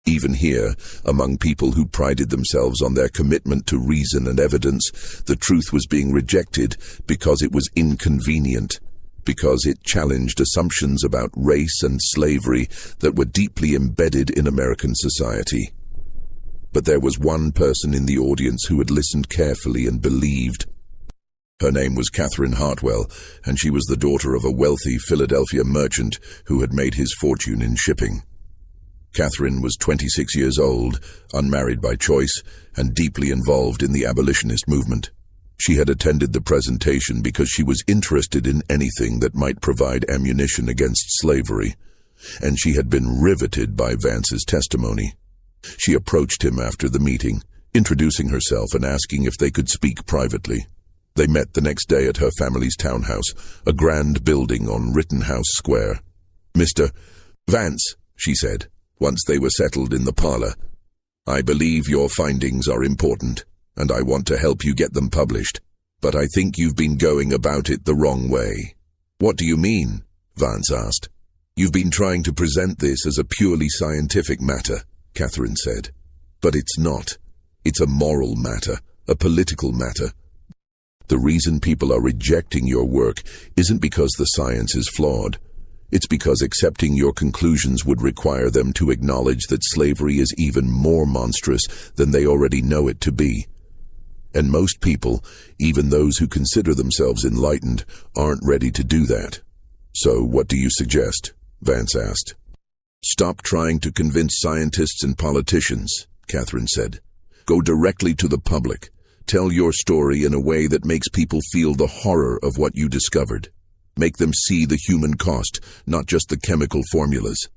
Even here, among people who prided themselves on their commitment to reason and evidence, the truth was being rejected because it was inconvenient, because it challenged assumptions about race and slavery that were deeply embedded in American society. But there was one person in the audience who had listened carefully and believed. Her name was Catherine Hartwell, and she was the daughter of a wealthy Philadelphia merchant who had made his fortune in shipping. Catherine was 26 years old, unmarried by choice, and deeply involved in the abolitionist movement. She had attended the presentation because she was interested in anything that might provide ammunition against slavery, and she had been riveted by Vance's testimony. She approached him after the meeting, introducing herself and asking if they could speak privately. They met the next day at her family's townhouse, a grand building on Rittenhouse Square. "Mr. Vance," she said, once they were settled in the parlor, "I believe your findings are important, and I want to help you get them published, but I think you've been going about it the wrong way." "What do you mean?" Vance asked. "You've been trying to present this as a purely scientific matter," Catherine said. "But it's not. It's a moral matter, a political matter. The reason people are rejecting your work isn't because the science is flawed. It's because accepting your conclusions would require them to acknowledge that slavery is even more monstrous than they already know it to be. And most people, even those who consider themselves enlightened, aren't ready to do that." "So what do you suggest?" Vance asked. "Stop trying to convince scientists and politicians," Catherine said. "Go directly to the public. Tell your story in a way that makes people feel the horror of what you discovered. Make them see the human cost, not just the chemical formulas."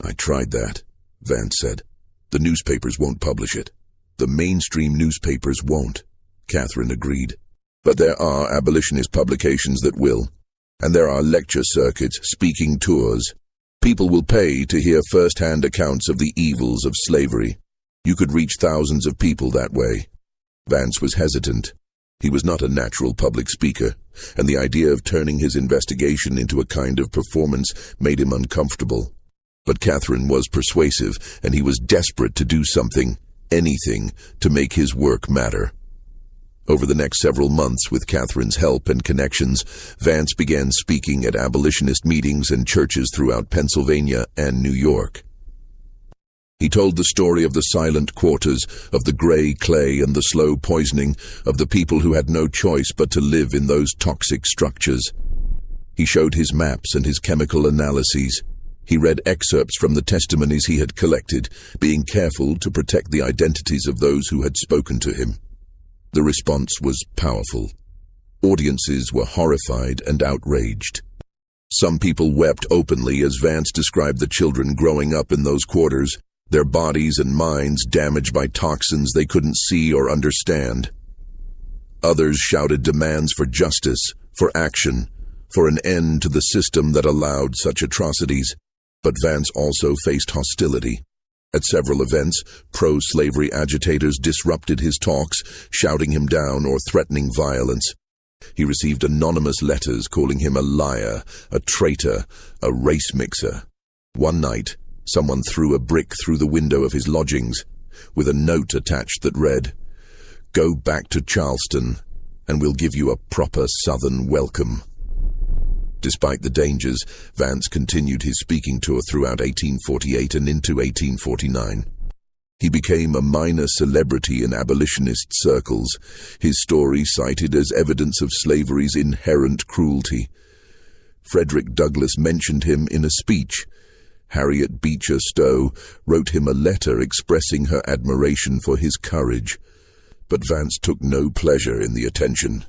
"I tried that," Vance said. "The newspapers won't publish it." "The mainstream newspapers won't," Catherine agreed. "But there are abolitionist publications that will. And there are lecture circuits, speaking tours. People will pay to hear first-hand accounts of the evils of slavery. You could reach thousands of people that way." Vance was hesitant. He was not a natural public speaker, and the idea of turning his investigation into a kind of performance made him uncomfortable. But Catherine was persuasive, and he was desperate to do something, anything, to make his work matter. Over the next several months, with Catherine's help and connections, Vance began speaking at abolitionist meetings and churches throughout Pennsylvania and New York. He told the story of the silent quarters, of the gray clay and the slow poisoning, of the people who had no choice but to live in those toxic structures. He showed his maps and his chemical analyses. He read excerpts from the testimonies he had collected, being careful to protect the identities of those who had spoken to him. The response was powerful. Audiences were horrified and outraged. Some people wept openly as Vance described the children growing up in those quarters, their bodies and minds damaged by toxins they couldn't see or understand. Others shouted demands for justice, for action, for an end to the system that allowed such atrocities. But Vance also faced hostility. At several events, pro-slavery agitators disrupted his talks, shouting him down or threatening violence. He received anonymous letters calling him a liar, a traitor, a race mixer. One night, someone threw a brick through the window of his lodgings, with a note attached that read, "Go back to Charleston, and we'll give you a proper Southern welcome." Despite the dangers, Vance continued his speaking tour throughout 1848 and into 1849. He became a minor celebrity in abolitionist circles, his story cited as evidence of slavery's inherent cruelty. Frederick Douglass mentioned him in a speech. Harriet Beecher Stowe, wrote him a letter expressing her admiration for his courage. But Vance took no pleasure in the attention.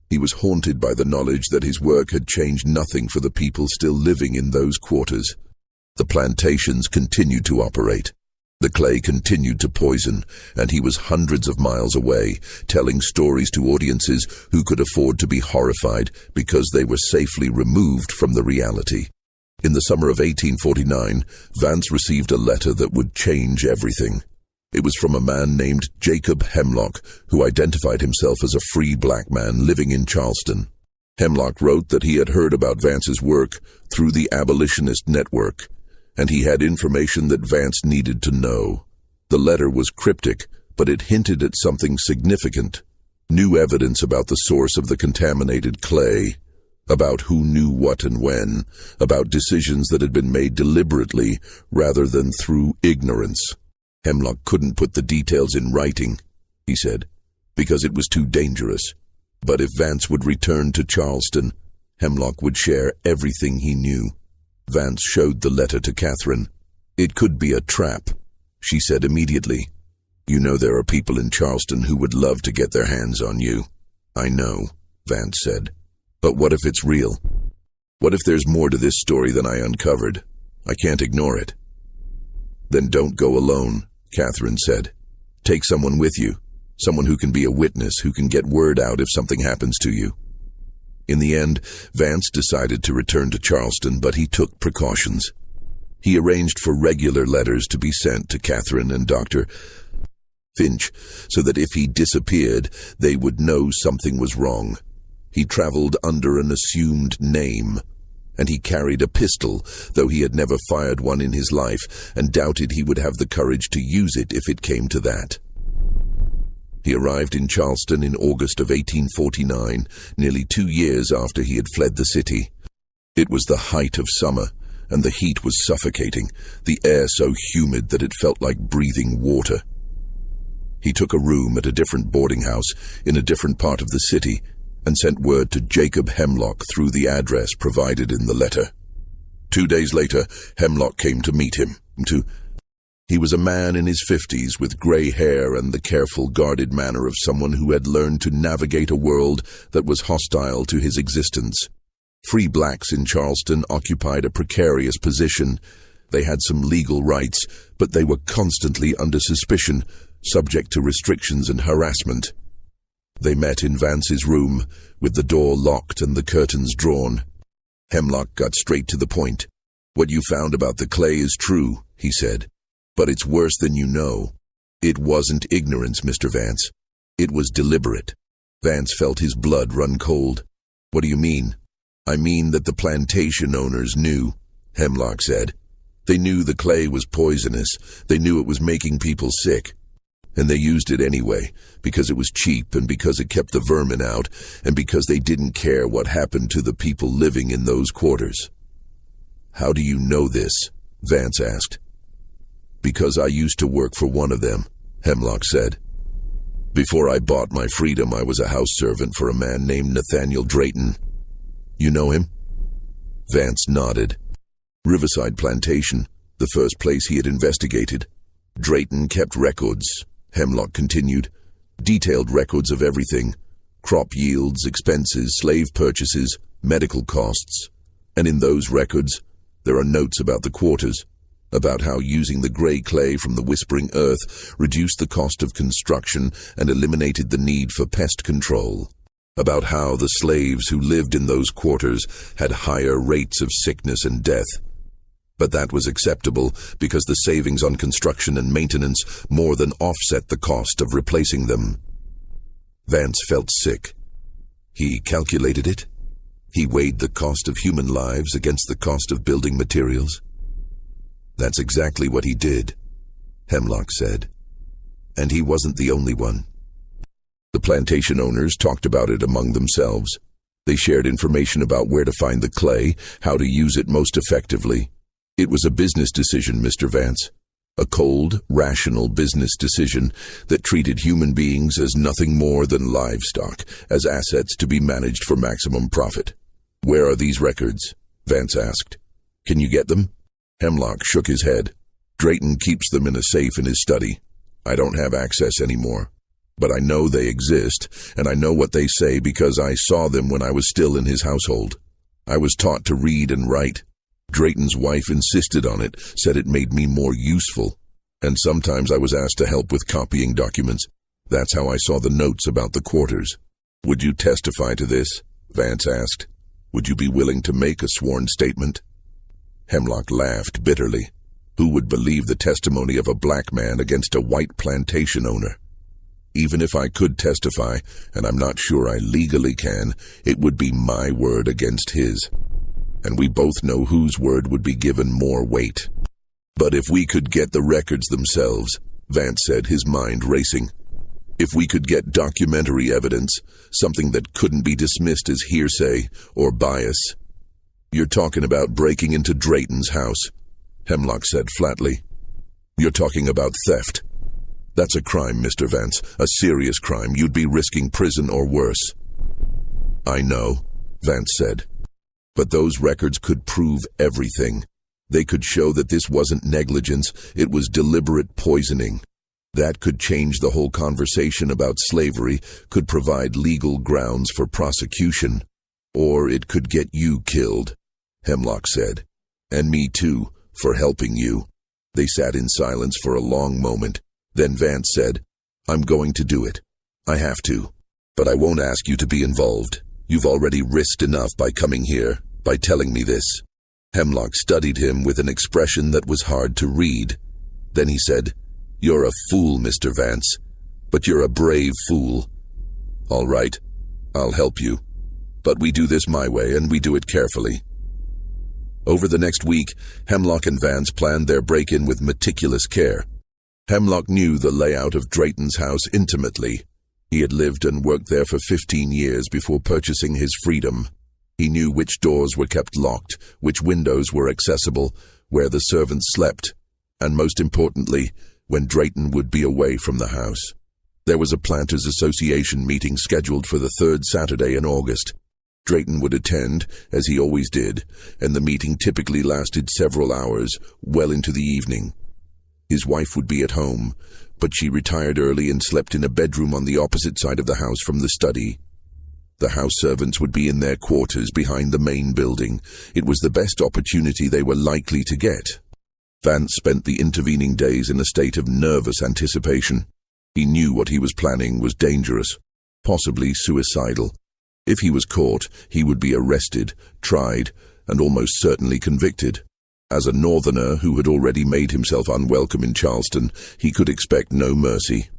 He was haunted by the knowledge that his work had changed nothing for the people still living in those quarters. The plantations continued to operate. The clay continued to poison, and he was hundreds of miles away, telling stories to audiences who could afford to be horrified because they were safely removed from the reality. In the summer of 1849, Vance received a letter that would change everything. It was from a man named Jacob Hemlock, who identified himself as a free black man living in Charleston. Hemlock wrote that he had heard about Vance's work through the Abolitionist Network, and he had information that Vance needed to know. The letter was cryptic, but it hinted at something significant. New evidence about the source of the contaminated clay, about who knew what and when, about decisions that had been made deliberately rather than through ignorance. Hemlock couldn't put the details in writing, he said, because it was too dangerous. But if Vance would return to Charleston, Hemlock would share everything he knew. Vance showed the letter to Catherine. "It could be a trap," she said immediately. "You know there are people in Charleston who would love to get their hands on you." "I know," Vance said. "But what if it's real? What if there's more to this story than I uncovered? I can't ignore it." "Then don't go alone," Catherine said. "Take someone with you, someone who can be a witness, who can get word out if something happens to you." In the end, Vance decided to return to Charleston, but he took precautions. He arranged for regular letters to be sent to Catherine and Dr. Finch, so that if he disappeared, they would know something was wrong. He traveled under an assumed name, and he carried a pistol, though he had never fired one in his life, and doubted he would have the courage to use it if it came to that. He arrived in Charleston in August of 1849, nearly 2 years after he had fled the city. It was the height of summer, and the heat was suffocating, the air so humid that it felt like breathing water. He took a room at a different boarding house in a different part of the city and sent word to Jacob Hemlock through the address provided in the letter. 2 days later, Hemlock came to meet him. He was a man in his 50s with gray hair and the careful, guarded manner of someone who had learned to navigate a world that was hostile to his existence. Free blacks in Charleston occupied a precarious position. They had some legal rights, but they were constantly under suspicion, subject to restrictions and harassment. They met in Vance's room, with the door locked and the curtains drawn. Hemlock got straight to the point. "What you found about the clay is true," he said. "But it's worse than you know. It wasn't ignorance, Mr. Vance. It was deliberate." Vance felt his blood run cold. "What do you mean?" "I mean that the plantation owners knew," Hemlock said. "They knew the clay was poisonous. They knew it was making people sick. And they used it anyway, because it was cheap and because it kept the vermin out and because they didn't care what happened to the people living in those quarters." "How do you know this?" Vance asked. "Because I used to work for one of them," Hemlock said. "Before I bought my freedom, I was a house servant for a man named Nathaniel Drayton. You know him?" Vance nodded. "Riverside Plantation, the first place he had investigated. Drayton kept records," Hemlock continued. "Detailed records of everything. Crop yields, expenses, slave purchases, medical costs. And in those records, there are notes about the quarters, about how using the gray clay from the Whispering Earth reduced the cost of construction and eliminated the need for pest control, about how the slaves who lived in those quarters had higher rates of sickness and death. But that was acceptable because the savings on construction and maintenance more than offset the cost of replacing them." Vance felt sick. He calculated it. He weighed the cost of human lives against the cost of building materials. "That's exactly what he did," Hemlock said. "And he wasn't the only one." The plantation owners talked about it among themselves. They shared information about where to find the clay, how to use it most effectively. It was a business decision, Mr. Vance. A cold, rational business decision that treated human beings as nothing more than livestock, as assets to be managed for maximum profit. "Where are these records?" Vance asked. "Can you get them?" Hemlock shook his head. Drayton keeps them in a safe in his study. I don't have access anymore. But I know they exist, and I know what they say because I saw them when I was still in his household. I was taught to read and write. Drayton's wife insisted on it, said it made me more useful. And sometimes I was asked to help with copying documents. That's how I saw the notes about the quarters. Would you testify to this? Vance asked. Would you be willing to make a sworn statement? Hemlock laughed bitterly. Who would believe the testimony of a black man against a white plantation owner? Even if I could testify, and I'm not sure I legally can, it would be my word against his. And we both know whose word would be given more weight. But if we could get the records themselves, Vance said, his mind racing. If we could get documentary evidence, something that couldn't be dismissed as hearsay or bias. You're talking about breaking into Drayton's house, Hemlock said flatly. You're talking about theft. That's a crime, Mr. Vance, a serious crime. You'd be risking prison or worse. I know, Vance said. But those records could prove everything. They could show that this wasn't negligence, it was deliberate poisoning. That could change the whole conversation about slavery, could provide legal grounds for prosecution. Or it could get you killed, Hemlock said. And me too, for helping you. They sat in silence for a long moment. Then Vance said, I'm going to do it. I have to. But I won't ask you to be involved. You've already risked enough by coming here, by telling me this. Hemlock studied him with an expression that was hard to read. Then he said, You're a fool, Mr. Vance. But you're a brave fool. All right, I'll help you. But we do this my way, and we do it carefully. Over the next week, Hemlock and Vance planned their break-in with meticulous care. Hemlock knew the layout of Drayton's house intimately. He had lived and worked there for 15 years before purchasing his freedom. He knew which doors were kept locked, which windows were accessible, where the servants slept, and most importantly, when Drayton would be away from the house. There was a Planters Association meeting scheduled for the third Saturday in August. Drayton would attend, as he always did, and the meeting typically lasted several hours, well into the evening. His wife would be at home, but she retired early and slept in a bedroom on the opposite side of the house from the study. The house servants would be in their quarters behind the main building. It was the best opportunity they were likely to get. Vance spent the intervening days in a state of nervous anticipation. He knew what he was planning was dangerous, possibly suicidal. If he was caught, he would be arrested, tried, and almost certainly convicted. As a northerner who had already made himself unwelcome in Charleston, he could expect no mercy.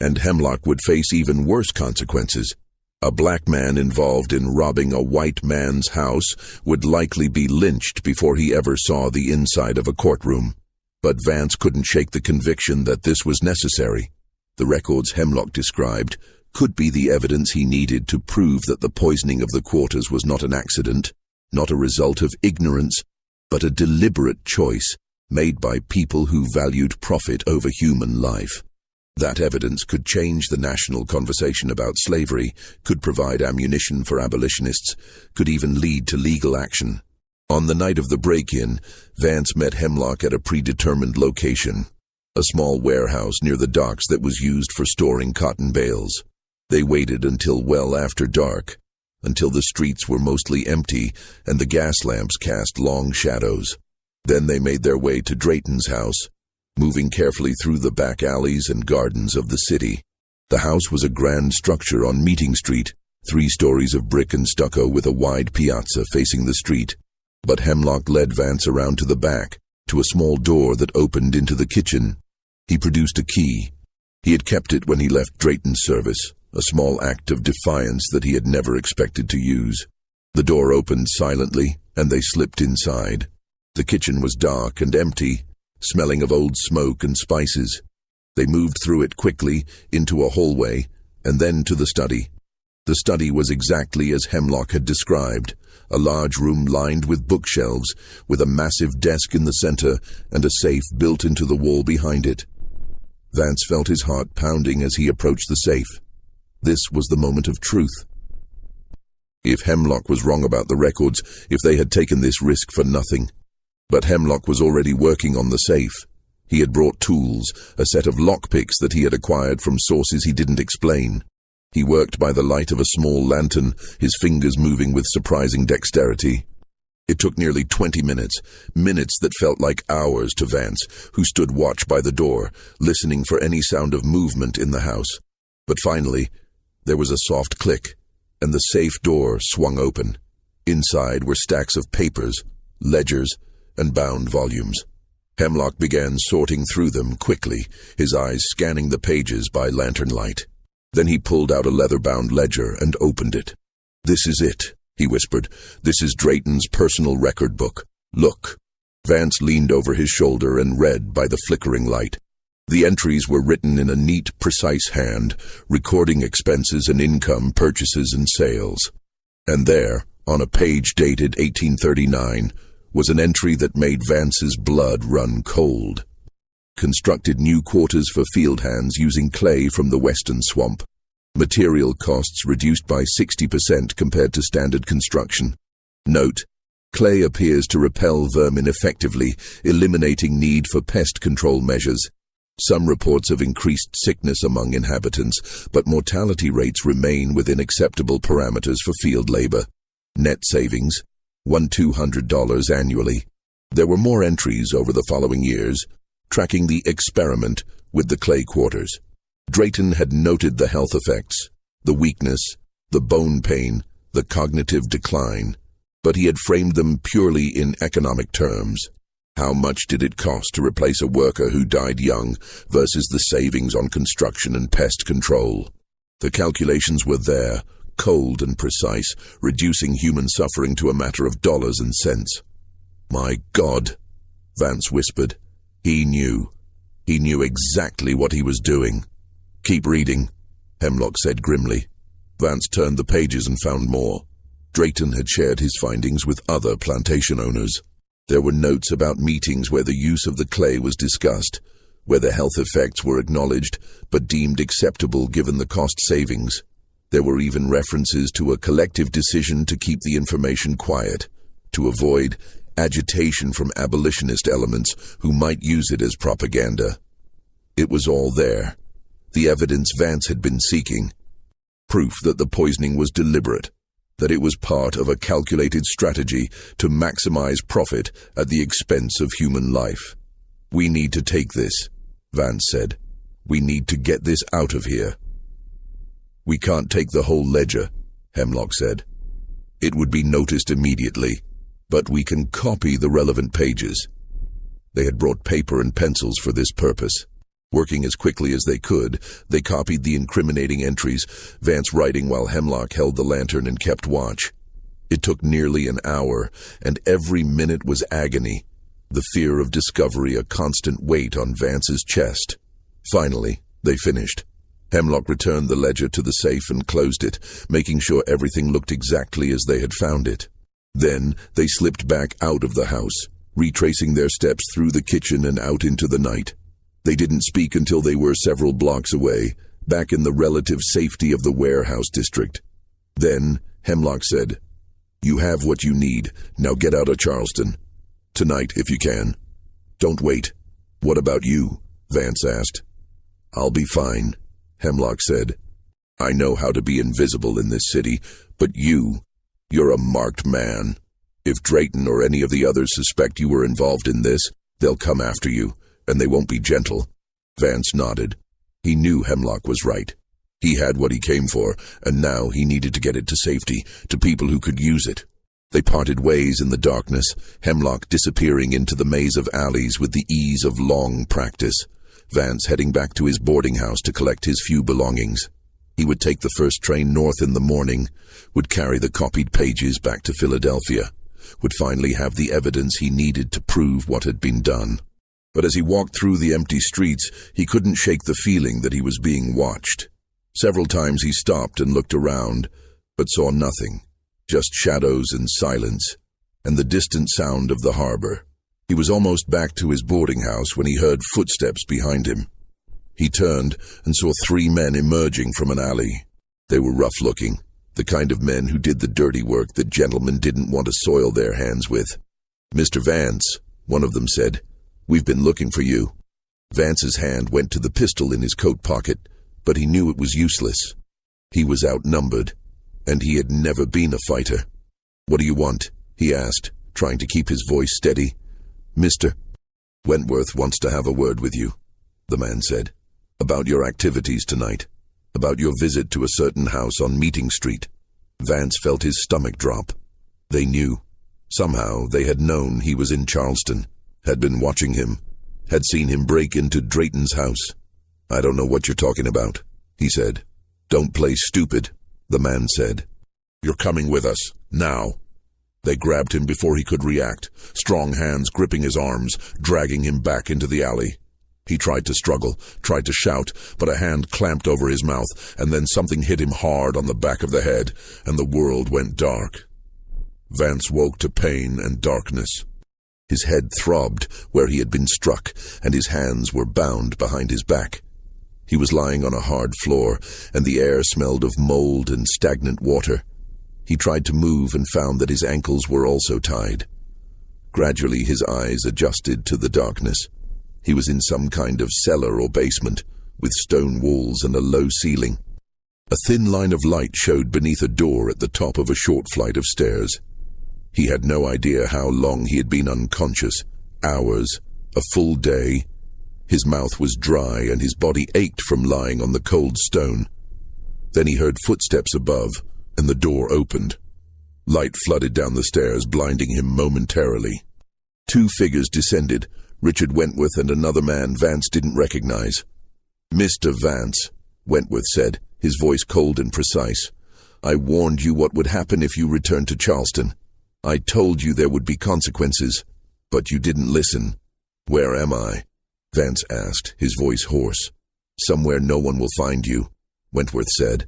And Hemlock would face even worse consequences. A black man involved in robbing a white man's house would likely be lynched before he ever saw the inside of a courtroom. But Vance couldn't shake the conviction that this was necessary. The records Hemlock described could be the evidence he needed to prove that the poisoning of the quarters was not an accident, not a result of ignorance, but a deliberate choice made by people who valued profit over human life. That evidence could change the national conversation about slavery, could provide ammunition for abolitionists, could even lead to legal action. On the night of the break-in, Vance met Hemlock at a predetermined location, a small warehouse near the docks that was used for storing cotton bales. They waited until well after dark, until the streets were mostly empty and the gas lamps cast long shadows. Then they made their way to Drayton's house, moving carefully through the back alleys and gardens of the city. The house was a grand structure on Meeting Street, 3 stories of brick and stucco with a wide piazza facing the street. But Hemlock led Vance around to the back, to a small door that opened into the kitchen. He produced a key. He had kept it when he left Drayton's service, a small act of defiance that he had never expected to use. The door opened silently, and they slipped inside. The kitchen was dark and empty, smelling of old smoke and spices. They moved through it quickly, into a hallway, and then to the study. The study was exactly as Hemlock had described, a large room lined with bookshelves, with a massive desk in the center and a safe built into the wall behind it. Vance felt his heart pounding as he approached the safe. This was the moment of truth. If Hemlock was wrong about the records, if they had taken this risk for nothing, But Hemlock was already working on the safe. He had brought tools, a set of lockpicks that he had acquired from sources he didn't explain. He worked by the light of a small lantern, his fingers moving with surprising dexterity. It took nearly 20 minutes, minutes that felt like hours to Vance, who stood watch by the door, listening for any sound of movement in the house. But finally, there was a soft click, and the safe door swung open. Inside were stacks of papers, ledgers, and bound volumes. Hemlock began sorting through them quickly, his eyes scanning the pages by lantern light. Then he pulled out a leather-bound ledger and opened it. "This is it," he whispered. "This is Drayton's personal record book. Look." Vance leaned over his shoulder and read by the flickering light. The entries were written in a neat, precise hand, recording expenses and income, purchases and sales. And there, on a page dated 1839, was an entry that made Vance's blood run cold. Constructed new quarters for field hands using clay from the western swamp. Material costs reduced by 60% compared to standard construction. Note: clay appears to repel vermin effectively, eliminating need for pest control measures. Some reports of increased sickness among inhabitants, but mortality rates remain within acceptable parameters for field labor. Net savings: $1,200 annually. There were more entries over the following years, tracking the experiment with the clay quarters. Drayton had noted the health effects, the weakness, the bone pain, the cognitive decline, but he had framed them purely in economic terms. How much did it cost to replace a worker who died young versus the savings on construction and pest control? The calculations were there, cold and precise, reducing human suffering to a matter of dollars and cents. "My God," Vance whispered. He knew. He knew exactly what he was doing. "Keep reading," Hemlock said grimly. Vance turned the pages and found more. Drayton had shared his findings with other plantation owners. There were notes about meetings where the use of the clay was discussed, where the health effects were acknowledged but deemed acceptable given the cost savings. There were even references to a collective decision to keep the information quiet, to avoid agitation from abolitionist elements who might use it as propaganda. It was all there. The evidence Vance had been seeking. Proof that the poisoning was deliberate, that it was part of a calculated strategy to maximize profit at the expense of human life. "We need to take this," Vance said. "We need to get this out of here." "We can't take the whole ledger," Hemlock said. "It would be noticed immediately, but we can copy the relevant pages." They had brought paper and pencils for this purpose. Working as quickly as they could, they copied the incriminating entries, Vance writing while Hemlock held the lantern and kept watch. It took nearly an hour, and every minute was agony, the fear of discovery a constant weight on Vance's chest. Finally, they finished. Hemlock returned the ledger to the safe and closed it, making sure everything looked exactly as they had found it. Then they slipped back out of the house, retracing their steps through the kitchen and out into the night. They didn't speak until they were several blocks away, back in the relative safety of the warehouse district. Then Hemlock said, "You have what you need. Now get out of Charleston. Tonight, if you can. Don't wait." "What about you?" Vance asked. "I'll be fine," Hemlock said. "I know how to be invisible in this city, but you're a marked man. If Drayton or any of the others suspect you were involved in this, they'll come after you, and they won't be gentle." Vance nodded. He knew Hemlock was right. He had what he came for, and now he needed to get it to safety, to people who could use it. They parted ways in the darkness, Hemlock disappearing into the maze of alleys with the ease of long practice, Vance heading back to his boarding house to collect his few belongings. He would take the first train north in the morning, would carry the copied pages back to Philadelphia, would finally have the evidence he needed to prove what had been done. But as he walked through the empty streets, he couldn't shake the feeling that he was being watched. Several times he stopped and looked around, but saw nothing, just shadows and silence, and the distant sound of the harbor. He was almost back to his boarding house when he heard footsteps behind him. He turned and saw 3 men emerging from an alley. They were rough-looking, the kind of men who did the dirty work that gentlemen didn't want to soil their hands with. "Mr. Vance," one of them said. "We've been looking for you." Vance's hand went to the pistol in his coat pocket, but he knew it was useless. He was outnumbered, and he had never been a fighter. "What do you want?" he asked, trying to keep his voice steady. "Mr. Wentworth wants to have a word with you," the man said. "About your activities tonight. About your visit to a certain house on Meeting Street." Vance felt his stomach drop. They knew. Somehow they had known he was in Charleston, had been watching him, had seen him break into Drayton's house. "I don't know what you're talking about," he said. "Don't play stupid," the man said. "You're coming with us, now." They grabbed him before he could react, strong hands gripping his arms, dragging him back into the alley. He tried to struggle, tried to shout, but a hand clamped over his mouth, and then something hit him hard on the back of the head, and the world went dark. Vance woke to pain and darkness. His head throbbed where he had been struck, and his hands were bound behind his back. He was lying on a hard floor, and the air smelled of mold and stagnant water. He tried to move and found that his ankles were also tied. Gradually his eyes adjusted to the darkness. He was in some kind of cellar or basement, with stone walls and a low ceiling. A thin line of light showed beneath a door at the top of a short flight of stairs. He had no idea how long he had been unconscious. Hours, a full day. His mouth was dry and his body ached from lying on the cold stone. Then he heard footsteps above, and the door opened. Light flooded down the stairs, blinding him momentarily. Two figures descended, Richard Wentworth and another man Vance didn't recognize. "Mr. Vance," Wentworth said, his voice cold and precise. "I warned you what would happen if you returned to Charleston. I told you there would be consequences, but you didn't listen." "Where am I?" Vance asked, his voice hoarse. "Somewhere no one will find you," Wentworth said.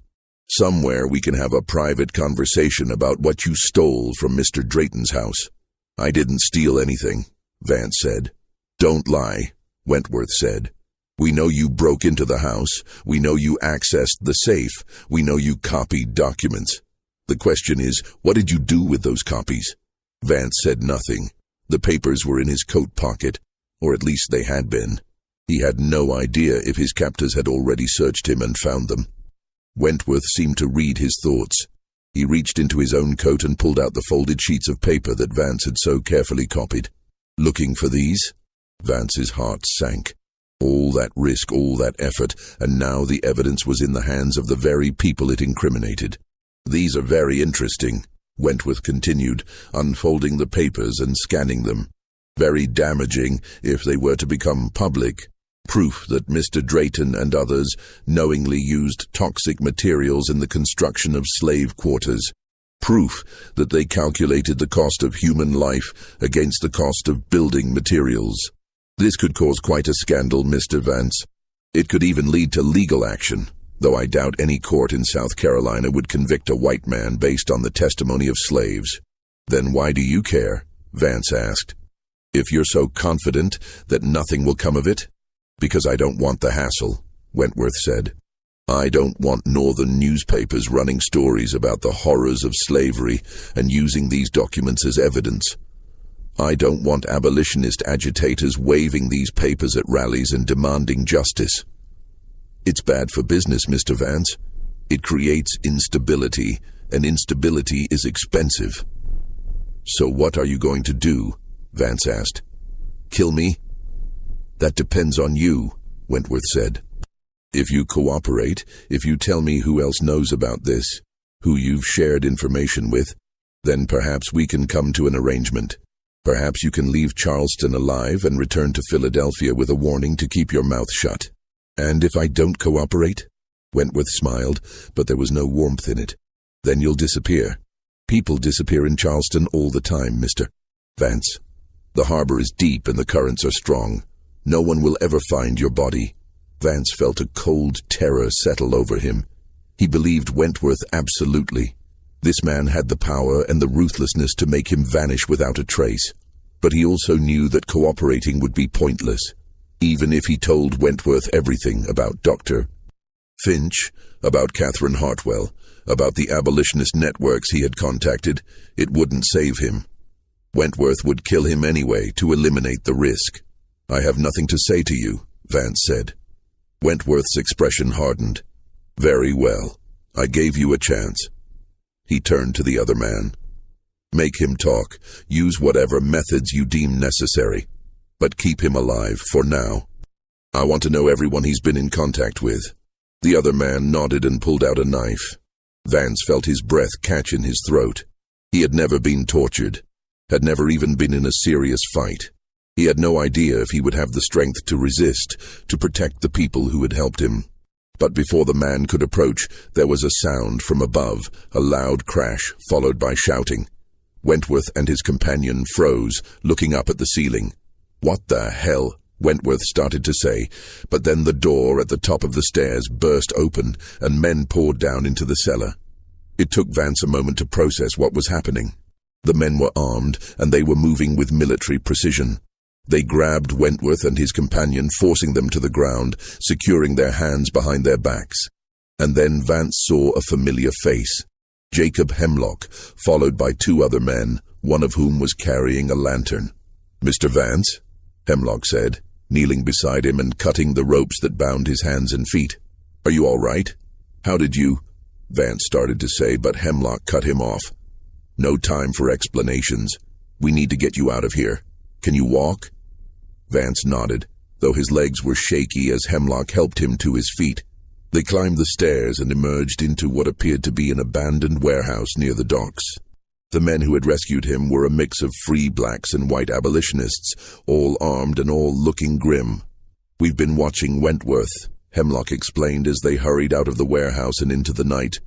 "Somewhere we can have a private conversation about what you stole from Mr. Drayton's house." "I didn't steal anything," Vance said. "Don't lie," Wentworth said. "We know you broke into the house. We know you accessed the safe. We know you copied documents. The question is, what did you do with those copies?" Vance said nothing. The papers were in his coat pocket, or at least they had been. He had no idea if his captors had already searched him and found them. Wentworth seemed to read his thoughts. He reached into his own coat and pulled out the folded sheets of paper that Vance had so carefully copied. "Looking for these?" Vance's heart sank. All that risk, all that effort, and now the evidence was in the hands of the very people it incriminated. "These are very interesting," Wentworth continued, unfolding the papers and scanning them. "Very damaging if they were to become public. Proof that Mr. Drayton and others knowingly used toxic materials in the construction of slave quarters. Proof that they calculated the cost of human life against the cost of building materials. This could cause quite a scandal, Mr. Vance. It could even lead to legal action, though I doubt any court in South Carolina would convict a white man based on the testimony of slaves." "Then why do you care?" Vance asked. "If you're so confident that nothing will come of it?" "Because I don't want the hassle," Wentworth said. "I don't want northern newspapers running stories about the horrors of slavery and using these documents as evidence. I don't want abolitionist agitators waving these papers at rallies and demanding justice. It's bad for business, Mr. Vance. It creates instability, and instability is expensive." "So what are you going to do?" Vance asked. "Kill me?" "That depends on you," Wentworth said. "If you cooperate, if you tell me who else knows about this, who you've shared information with, then perhaps we can come to an arrangement. Perhaps you can leave Charleston alive and return to Philadelphia with a warning to keep your mouth shut." "And if I don't cooperate?" Wentworth smiled, but there was no warmth in it. "Then you'll disappear. People disappear in Charleston all the time, Mr. Vance. The harbor is deep and the currents are strong. No one will ever find your body." Vance felt a cold terror settle over him. He believed Wentworth absolutely. This man had the power and the ruthlessness to make him vanish without a trace. But he also knew that cooperating would be pointless. Even if he told Wentworth everything about Dr. Finch, about Catherine Hartwell, about the abolitionist networks he had contacted, it wouldn't save him. Wentworth would kill him anyway to eliminate the risk. "I have nothing to say to you," Vance said. Wentworth's expression hardened. "Very well. I gave you a chance." He turned to the other man. "Make him talk. Use whatever methods you deem necessary. But keep him alive for now. I want to know everyone he's been in contact with." The other man nodded and pulled out a knife. Vance felt his breath catch in his throat. He had never been tortured, had never even been in a serious fight. He had no idea if he would have the strength to resist, to protect the people who had helped him. But before the man could approach, there was a sound from above, a loud crash, followed by shouting. Wentworth and his companion froze, looking up at the ceiling. "What the hell?" Wentworth started to say, but then the door at the top of the stairs burst open and men poured down into the cellar. It took Vance a moment to process what was happening. The men were armed, and they were moving with military precision. They grabbed Wentworth and his companion, forcing them to the ground, securing their hands behind their backs. And then Vance saw a familiar face. Jacob Hemlock, followed by two other men, one of whom was carrying a lantern. "Mr. Vance," Hemlock said, kneeling beside him and cutting the ropes that bound his hands and feet. "Are you all right? How did you—" Vance started to say, but Hemlock cut him off. "No time for explanations. We need to get you out of here. Can you walk?" Vance nodded, though his legs were shaky as Hemlock helped him to his feet. They climbed the stairs and emerged into what appeared to be an abandoned warehouse near the docks. The men who had rescued him were a mix of free blacks and white abolitionists, all armed and all looking grim. "We've been watching Wentworth," Hemlock explained as they hurried out of the warehouse and into the night.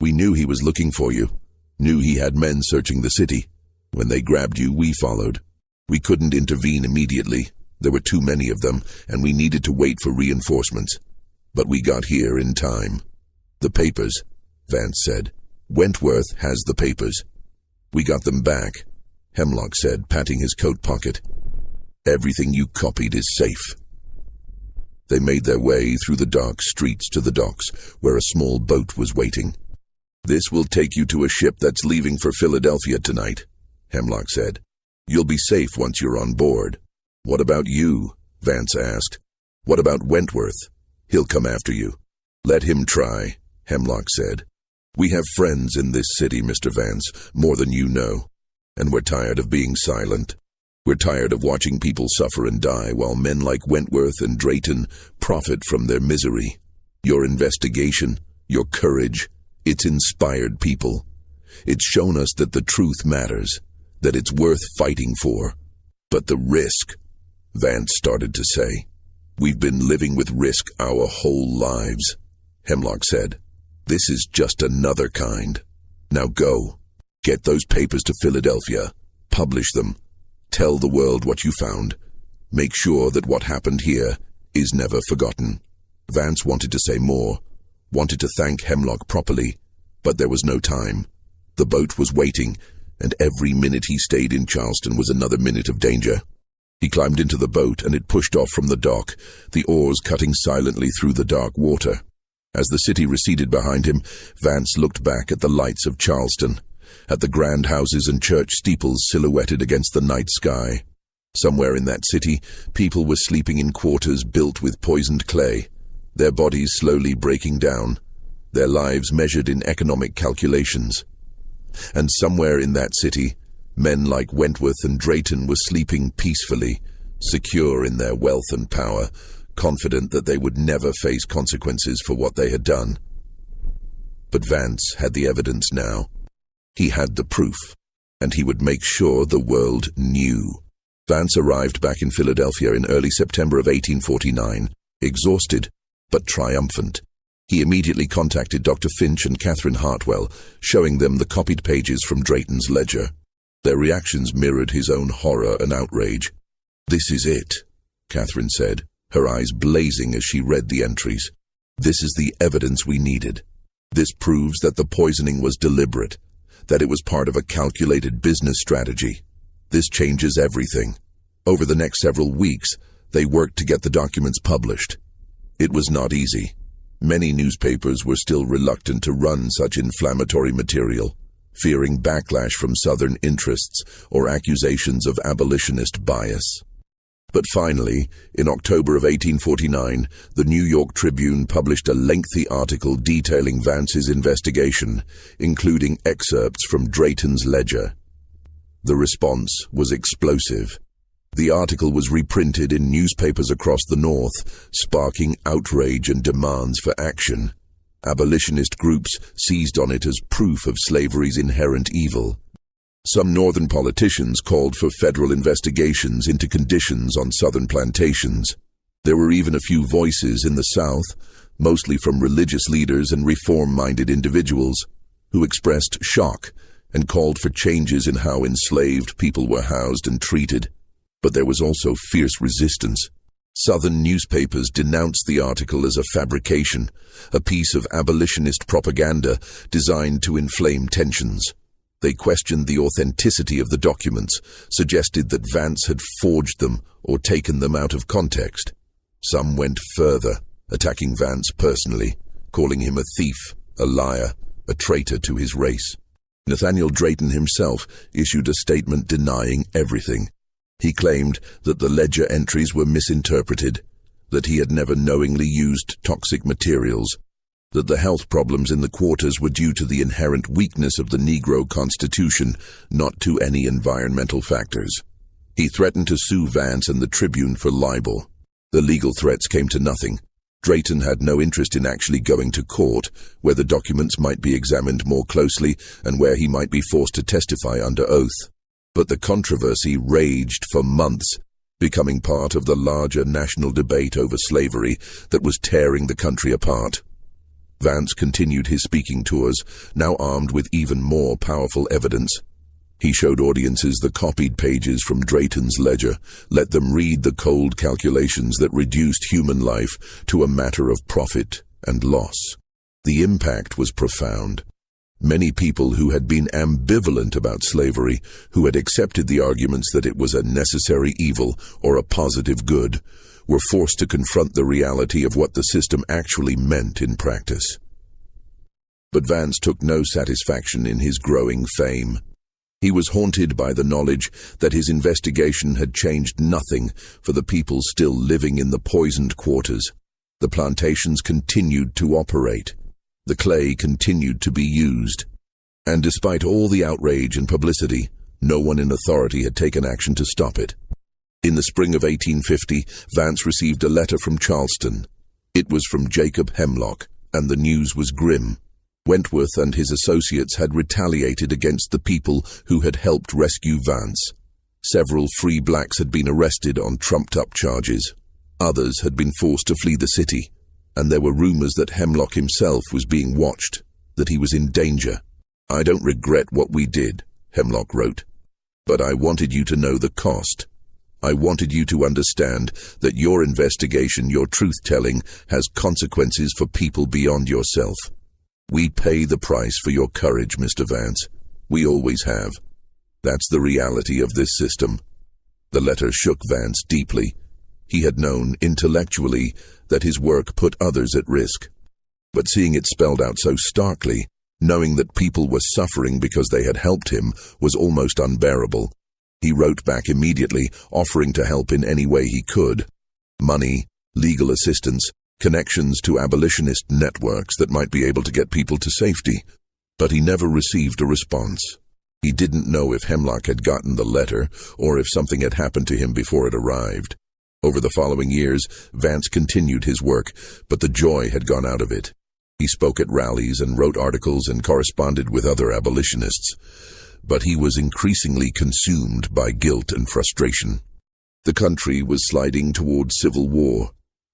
"We knew he was looking for you, knew he had men searching the city. When they grabbed you, we followed. We couldn't intervene immediately. There were too many of them, and we needed to wait for reinforcements. But we got here in time." "The papers," Vance said. "Wentworth has the papers." "We got them back," Hemlock said, patting his coat pocket. "Everything you copied is safe." They made their way through the dark streets to the docks, where a small boat was waiting. "This will take you to a ship that's leaving for Philadelphia tonight," Hemlock said. "You'll be safe once you're on board." "What about you?" Vance asked. "What about Wentworth? He'll come after you." "Let him try," Hemlock said. "We have friends in this city, Mr. Vance, more than you know. And we're tired of being silent. We're tired of watching people suffer and die while men like Wentworth and Drayton profit from their misery. Your investigation, your courage, it's inspired people. It's shown us that the truth matters, that it's worth fighting for. But the risk," Vance started to say. "We've been living with risk our whole lives," Hemlock said. "This is just another kind. Now go. Get those papers to Philadelphia. Publish them. Tell the world what you found. Make sure that what happened here is never forgotten." Vance wanted to say more, wanted to thank Hemlock properly, but there was no time. The boat was waiting, and every minute he stayed in Charleston was another minute of danger. He climbed into the boat, and it pushed off from the dock, the oars cutting silently through the dark water. As the city receded behind him, Vance looked back at the lights of Charleston, at the grand houses and church steeples silhouetted against the night sky. Somewhere in that city, people were sleeping in quarters built with poisoned clay, their bodies slowly breaking down, their lives measured in economic calculations. And somewhere in that city, men like Wentworth and Drayton were sleeping peacefully, secure in their wealth and power, confident that they would never face consequences for what they had done. But Vance had the evidence now. He had the proof, and he would make sure the world knew. Vance arrived back in Philadelphia in early September of 1849, exhausted but triumphant. He immediately contacted Dr. Finch and Catherine Hartwell, showing them the copied pages from Drayton's ledger. Their reactions mirrored his own horror and outrage. "This is it," Catherine said, her eyes blazing as she read the entries. "This is the evidence we needed. This proves that the poisoning was deliberate, that it was part of a calculated business strategy. This changes everything." Over the next several weeks, they worked to get the documents published. It was not easy. Many newspapers were still reluctant to run such inflammatory material, fearing backlash from Southern interests or accusations of abolitionist bias. But finally, in October of 1849, the New York Tribune published a lengthy article detailing Vance's investigation, including excerpts from Drayton's ledger. The response was explosive. The article was reprinted in newspapers across the North, sparking outrage and demands for action. Abolitionist groups seized on it as proof of slavery's inherent evil. Some Northern politicians called for federal investigations into conditions on Southern plantations. There were even a few voices in the South, mostly from religious leaders and reform-minded individuals, who expressed shock and called for changes in how enslaved people were housed and treated. But there was also fierce resistance. Southern newspapers denounced the article as a fabrication, a piece of abolitionist propaganda designed to inflame tensions. They questioned the authenticity of the documents, suggested that Vance had forged them or taken them out of context. Some went further, attacking Vance personally, calling him a thief, a liar, a traitor to his race. Nathaniel Drayton himself issued a statement denying everything. He claimed that the ledger entries were misinterpreted, that he had never knowingly used toxic materials, that the health problems in the quarters were due to the inherent weakness of the Negro Constitution, not to any environmental factors. He threatened to sue Vance and the Tribune for libel. The legal threats came to nothing. Drayton had no interest in actually going to court, where the documents might be examined more closely and where he might be forced to testify under oath. But the controversy raged for months, becoming part of the larger national debate over slavery that was tearing the country apart. Vance continued his speaking tours, now armed with even more powerful evidence. He showed audiences the copied pages from Drayton's ledger, let them read the cold calculations that reduced human life to a matter of profit and loss. The impact was profound. Many people who had been ambivalent about slavery, who had accepted the arguments that it was a necessary evil or a positive good, were forced to confront the reality of what the system actually meant in practice. But Vance took no satisfaction in his growing fame. He was haunted by the knowledge that his investigation had changed nothing for the people still living in the poisoned quarters. The plantations continued to operate. The clay continued to be used. And despite all the outrage and publicity, no one in authority had taken action to stop it. In the spring of 1850, Vance received a letter from Charleston. It was from Jacob Hemlock, and the news was grim. Wentworth and his associates had retaliated against the people who had helped rescue Vance. Several free blacks had been arrested on trumped-up charges. Others had been forced to flee the city, and there were rumors that Hemlock himself was being watched, that he was in danger. "I don't regret what we did," Hemlock wrote, "but I wanted you to know the cost. I wanted you to understand that your investigation, your truth-telling, has consequences for people beyond yourself. We pay the price for your courage, Mr. Vance. We always have. That's the reality of this system." The letter shook Vance deeply. He had known, intellectually, that his work put others at risk. But seeing it spelled out so starkly, knowing that people were suffering because they had helped him, was almost unbearable. He wrote back immediately, offering to help in any way he could. Money, legal assistance, connections to abolitionist networks that might be able to get people to safety. But he never received a response. He didn't know if Hemlock had gotten the letter, or if something had happened to him before it arrived. Over the following years, Vance continued his work, but the joy had gone out of it. He spoke at rallies and wrote articles and corresponded with other abolitionists. But he was increasingly consumed by guilt and frustration. The country was sliding toward civil war,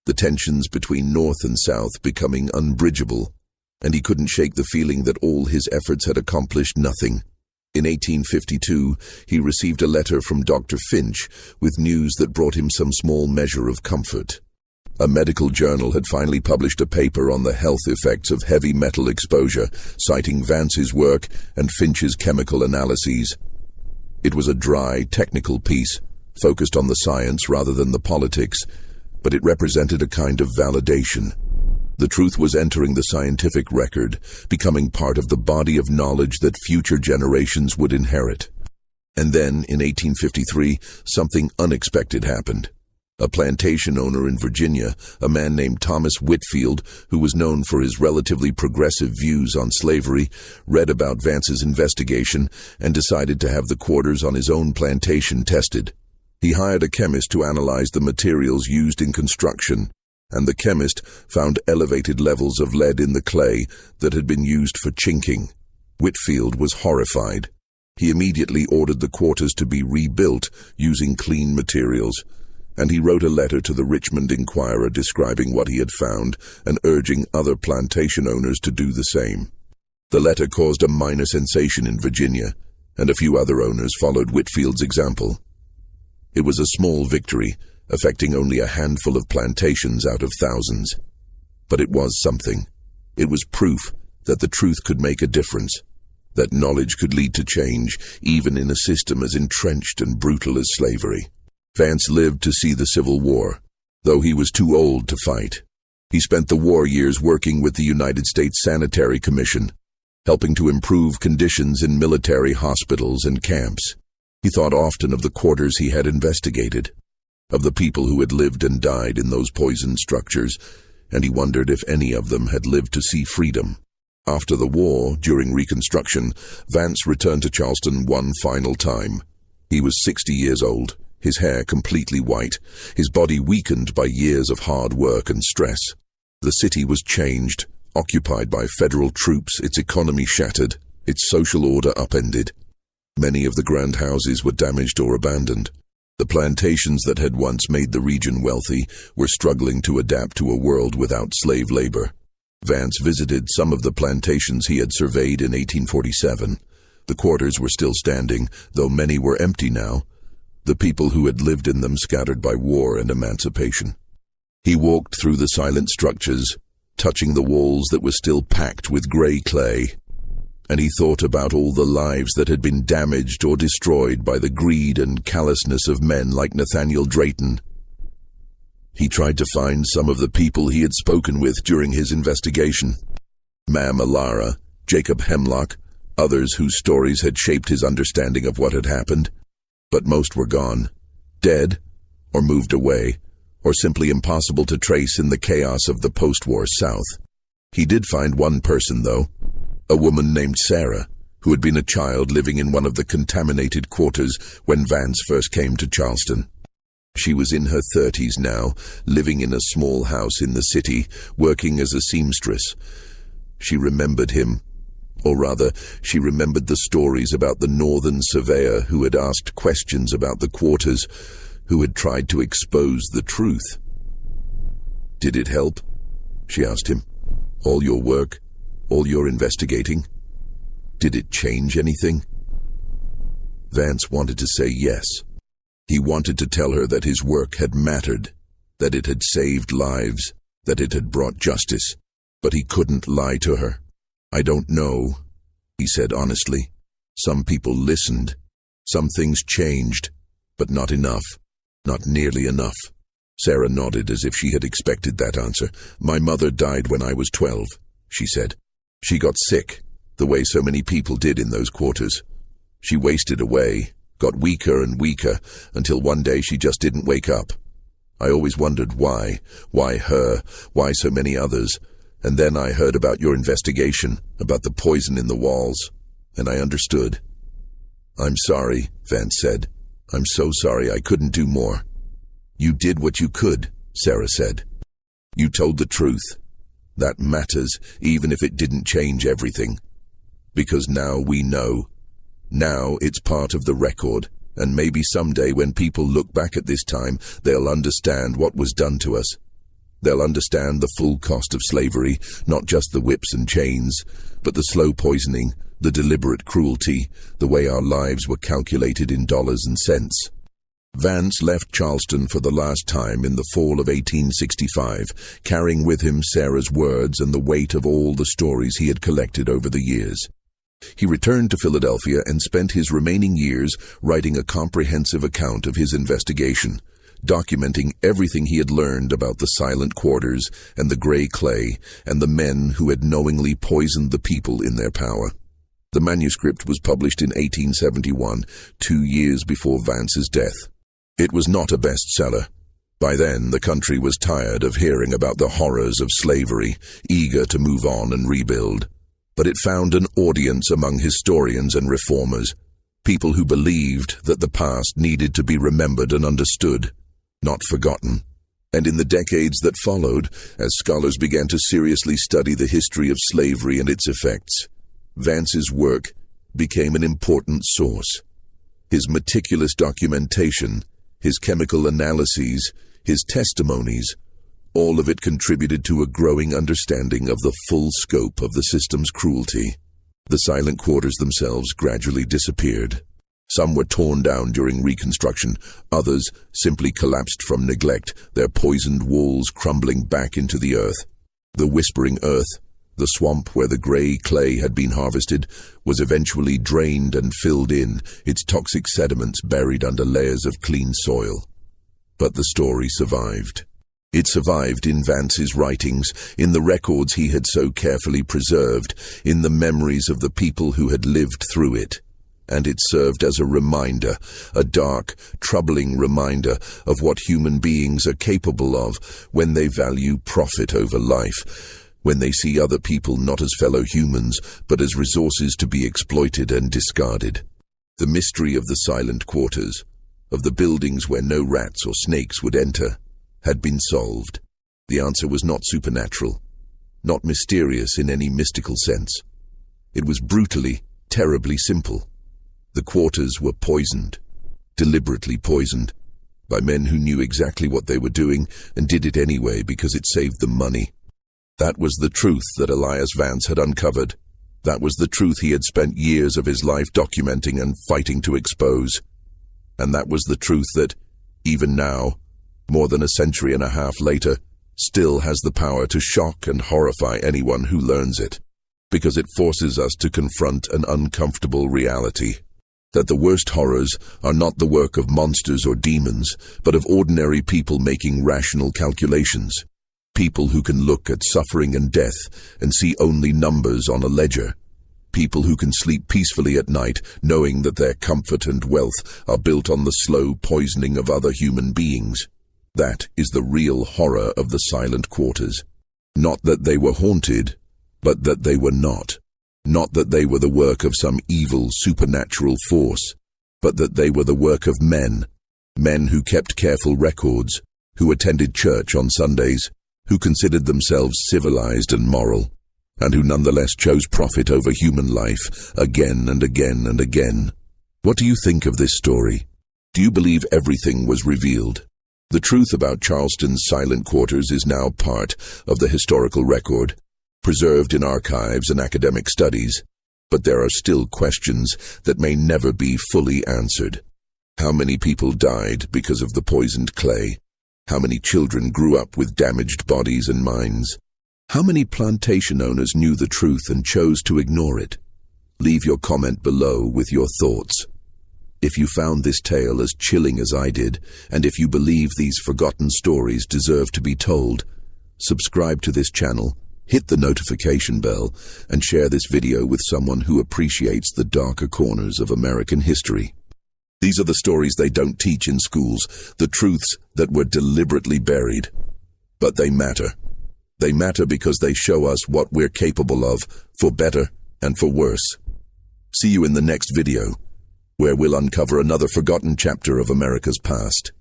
the tensions between North and South becoming unbridgeable, and he couldn't shake the feeling that all his efforts had accomplished nothing. In 1852, he received a letter from Dr. Finch with news that brought him some small measure of comfort. A medical journal had finally published a paper on the health effects of heavy metal exposure, citing Vance's work and Finch's chemical analyses. It was a dry, technical piece, focused on the science rather than the politics, but it represented a kind of validation. The truth was entering the scientific record, becoming part of the body of knowledge that future generations would inherit. And then, in 1853, something unexpected happened. A plantation owner in Virginia, a man named Thomas Whitfield, who was known for his relatively progressive views on slavery, read about Vance's investigation and decided to have the quarters on his own plantation tested. He hired a chemist to analyze the materials used in construction, and the chemist found elevated levels of lead in the clay that had been used for chinking. Whitfield was horrified. He immediately ordered the quarters to be rebuilt using clean materials, and he wrote a letter to the Richmond Enquirer describing what he had found and urging other plantation owners to do the same. The letter caused a minor sensation in Virginia, and a few other owners followed Whitfield's example. It was a small victory, affecting only a handful of plantations out of thousands. But it was something. It was proof that the truth could make a difference, that knowledge could lead to change, even in a system as entrenched and brutal as slavery. Vance lived to see the Civil War, though he was too old to fight. He spent the war years working with the United States Sanitary Commission, helping to improve conditions in military hospitals and camps. He thought often of the quarters he had investigated, of the people who had lived and died in those poisoned structures, and he wondered if any of them had lived to see freedom. After the war, during Reconstruction, Vance returned to Charleston one final time. He was 60 years old, his hair completely white, his body weakened by years of hard work and stress. The city was changed, occupied by federal troops, its economy shattered, its social order upended. Many of the grand houses were damaged or abandoned. The plantations that had once made the region wealthy were struggling to adapt to a world without slave labor. Vance visited some of the plantations he had surveyed in 1847. The quarters were still standing, though many were empty now, the people who had lived in them scattered by war and emancipation. He walked through the silent structures, touching the walls that were still packed with gray clay, and he thought about all the lives that had been damaged or destroyed by the greed and callousness of men like Nathaniel Drayton. He tried to find some of the people he had spoken with during his investigation. Mam Alara, Jacob Hemlock, others whose stories had shaped his understanding of what had happened. But most were gone, dead, or moved away, or simply impossible to trace in the chaos of the post-war South. He did find one person, though, a woman named Sarah, who had been a child living in one of the contaminated quarters when Vance first came to Charleston. She was in her 30s now, living in a small house in the city, working as a seamstress. She remembered him. Or rather, she remembered the stories about the northern surveyor who had asked questions about the quarters, who had tried to expose the truth. "Did it help?" she asked him. "All your work, all your investigating? Did it change anything?" Vance wanted to say yes. He wanted to tell her that his work had mattered, that it had saved lives, that it had brought justice, but he couldn't lie to her. "I don't know," he said honestly. "Some people listened. Some things changed, but not enough. Not nearly enough." Sarah nodded as if she had expected that answer. "My mother died when I was 12, she said. She got sick, the way so many people did in those quarters. She wasted away, got weaker and weaker, until one day she just didn't wake up. I always wondered why her, why so many others. And then I heard about your investigation, about the poison in the walls, and I understood." "I'm sorry," Vance said. "I'm so sorry I couldn't do more." "You did what you could," Sarah said. "You told the truth. That matters, even if it didn't change everything. Because now we know. Now it's part of the record, and maybe someday when people look back at this time, they'll understand what was done to us. They'll understand the full cost of slavery, not just the whips and chains, but the slow poisoning, the deliberate cruelty, the way our lives were calculated in dollars and cents." Vance left Charleston for the last time in the fall of 1865, carrying with him Sarah's words and the weight of all the stories he had collected over the years. He returned to Philadelphia and spent his remaining years writing a comprehensive account of his investigation, documenting everything he had learned about the silent quarters and the gray clay and the men who had knowingly poisoned the people in their power. The manuscript was published in 1871, 2 years before Vance's death. It was not a bestseller. By then, the country was tired of hearing about the horrors of slavery, eager to move on and rebuild. But it found an audience among historians and reformers, people who believed that the past needed to be remembered and understood, not forgotten. And in the decades that followed, as scholars began to seriously study the history of slavery and its effects, Vance's work became an important source. His meticulous documentation, his chemical analyses, his testimonies, all of it contributed to a growing understanding of the full scope of the system's cruelty. The silent quarters themselves gradually disappeared. Some were torn down during Reconstruction, others simply collapsed from neglect, their poisoned walls crumbling back into the earth. The Whispering Earth, the swamp where the gray clay had been harvested, was eventually drained and filled in, its toxic sediments buried under layers of clean soil. But the story survived. It survived in Vance's writings, in the records he had so carefully preserved, in the memories of the people who had lived through it. And it served as a reminder, a dark, troubling reminder of what human beings are capable of when they value profit over life, when they see other people not as fellow humans, but as resources to be exploited and discarded. The mystery of the silent quarters, of the buildings where no rats or snakes would enter, had been solved. The answer was not supernatural, not mysterious in any mystical sense. It was brutally, terribly simple. The quarters were poisoned, deliberately poisoned, by men who knew exactly what they were doing and did it anyway because it saved them money. That was the truth that Elias Vance had uncovered. That was the truth he had spent years of his life documenting and fighting to expose. And that was the truth that, even now, more than a century and a half later, still has the power to shock and horrify anyone who learns it, because it forces us to confront an uncomfortable reality, that the worst horrors are not the work of monsters or demons, but of ordinary people making rational calculations, people who can look at suffering and death and see only numbers on a ledger, people who can sleep peacefully at night knowing that their comfort and wealth are built on the slow poisoning of other human beings. That is the real horror of the silent quarters. Not that they were haunted, but that they were not. Not that they were the work of some evil supernatural force, but that they were the work of men. Men who kept careful records, who attended church on Sundays, who considered themselves civilized and moral, and who nonetheless chose profit over human life again and again and again. What do you think of this story? Do you believe everything was revealed? The truth about Charleston's silent quarters is now part of the historical record, preserved in archives and academic studies, but there are still questions that may never be fully answered. How many people died because of the poisoned clay? How many children grew up with damaged bodies and minds? How many plantation owners knew the truth and chose to ignore it? Leave your comment below with your thoughts. If you found this tale as chilling as I did, and if you believe these forgotten stories deserve to be told, subscribe to this channel, hit the notification bell, and share this video with someone who appreciates the darker corners of American history. These are the stories they don't teach in schools, the truths that were deliberately buried. But they matter. They matter because they show us what we're capable of, for better and for worse. See you in the next video, where we'll uncover another forgotten chapter of America's past.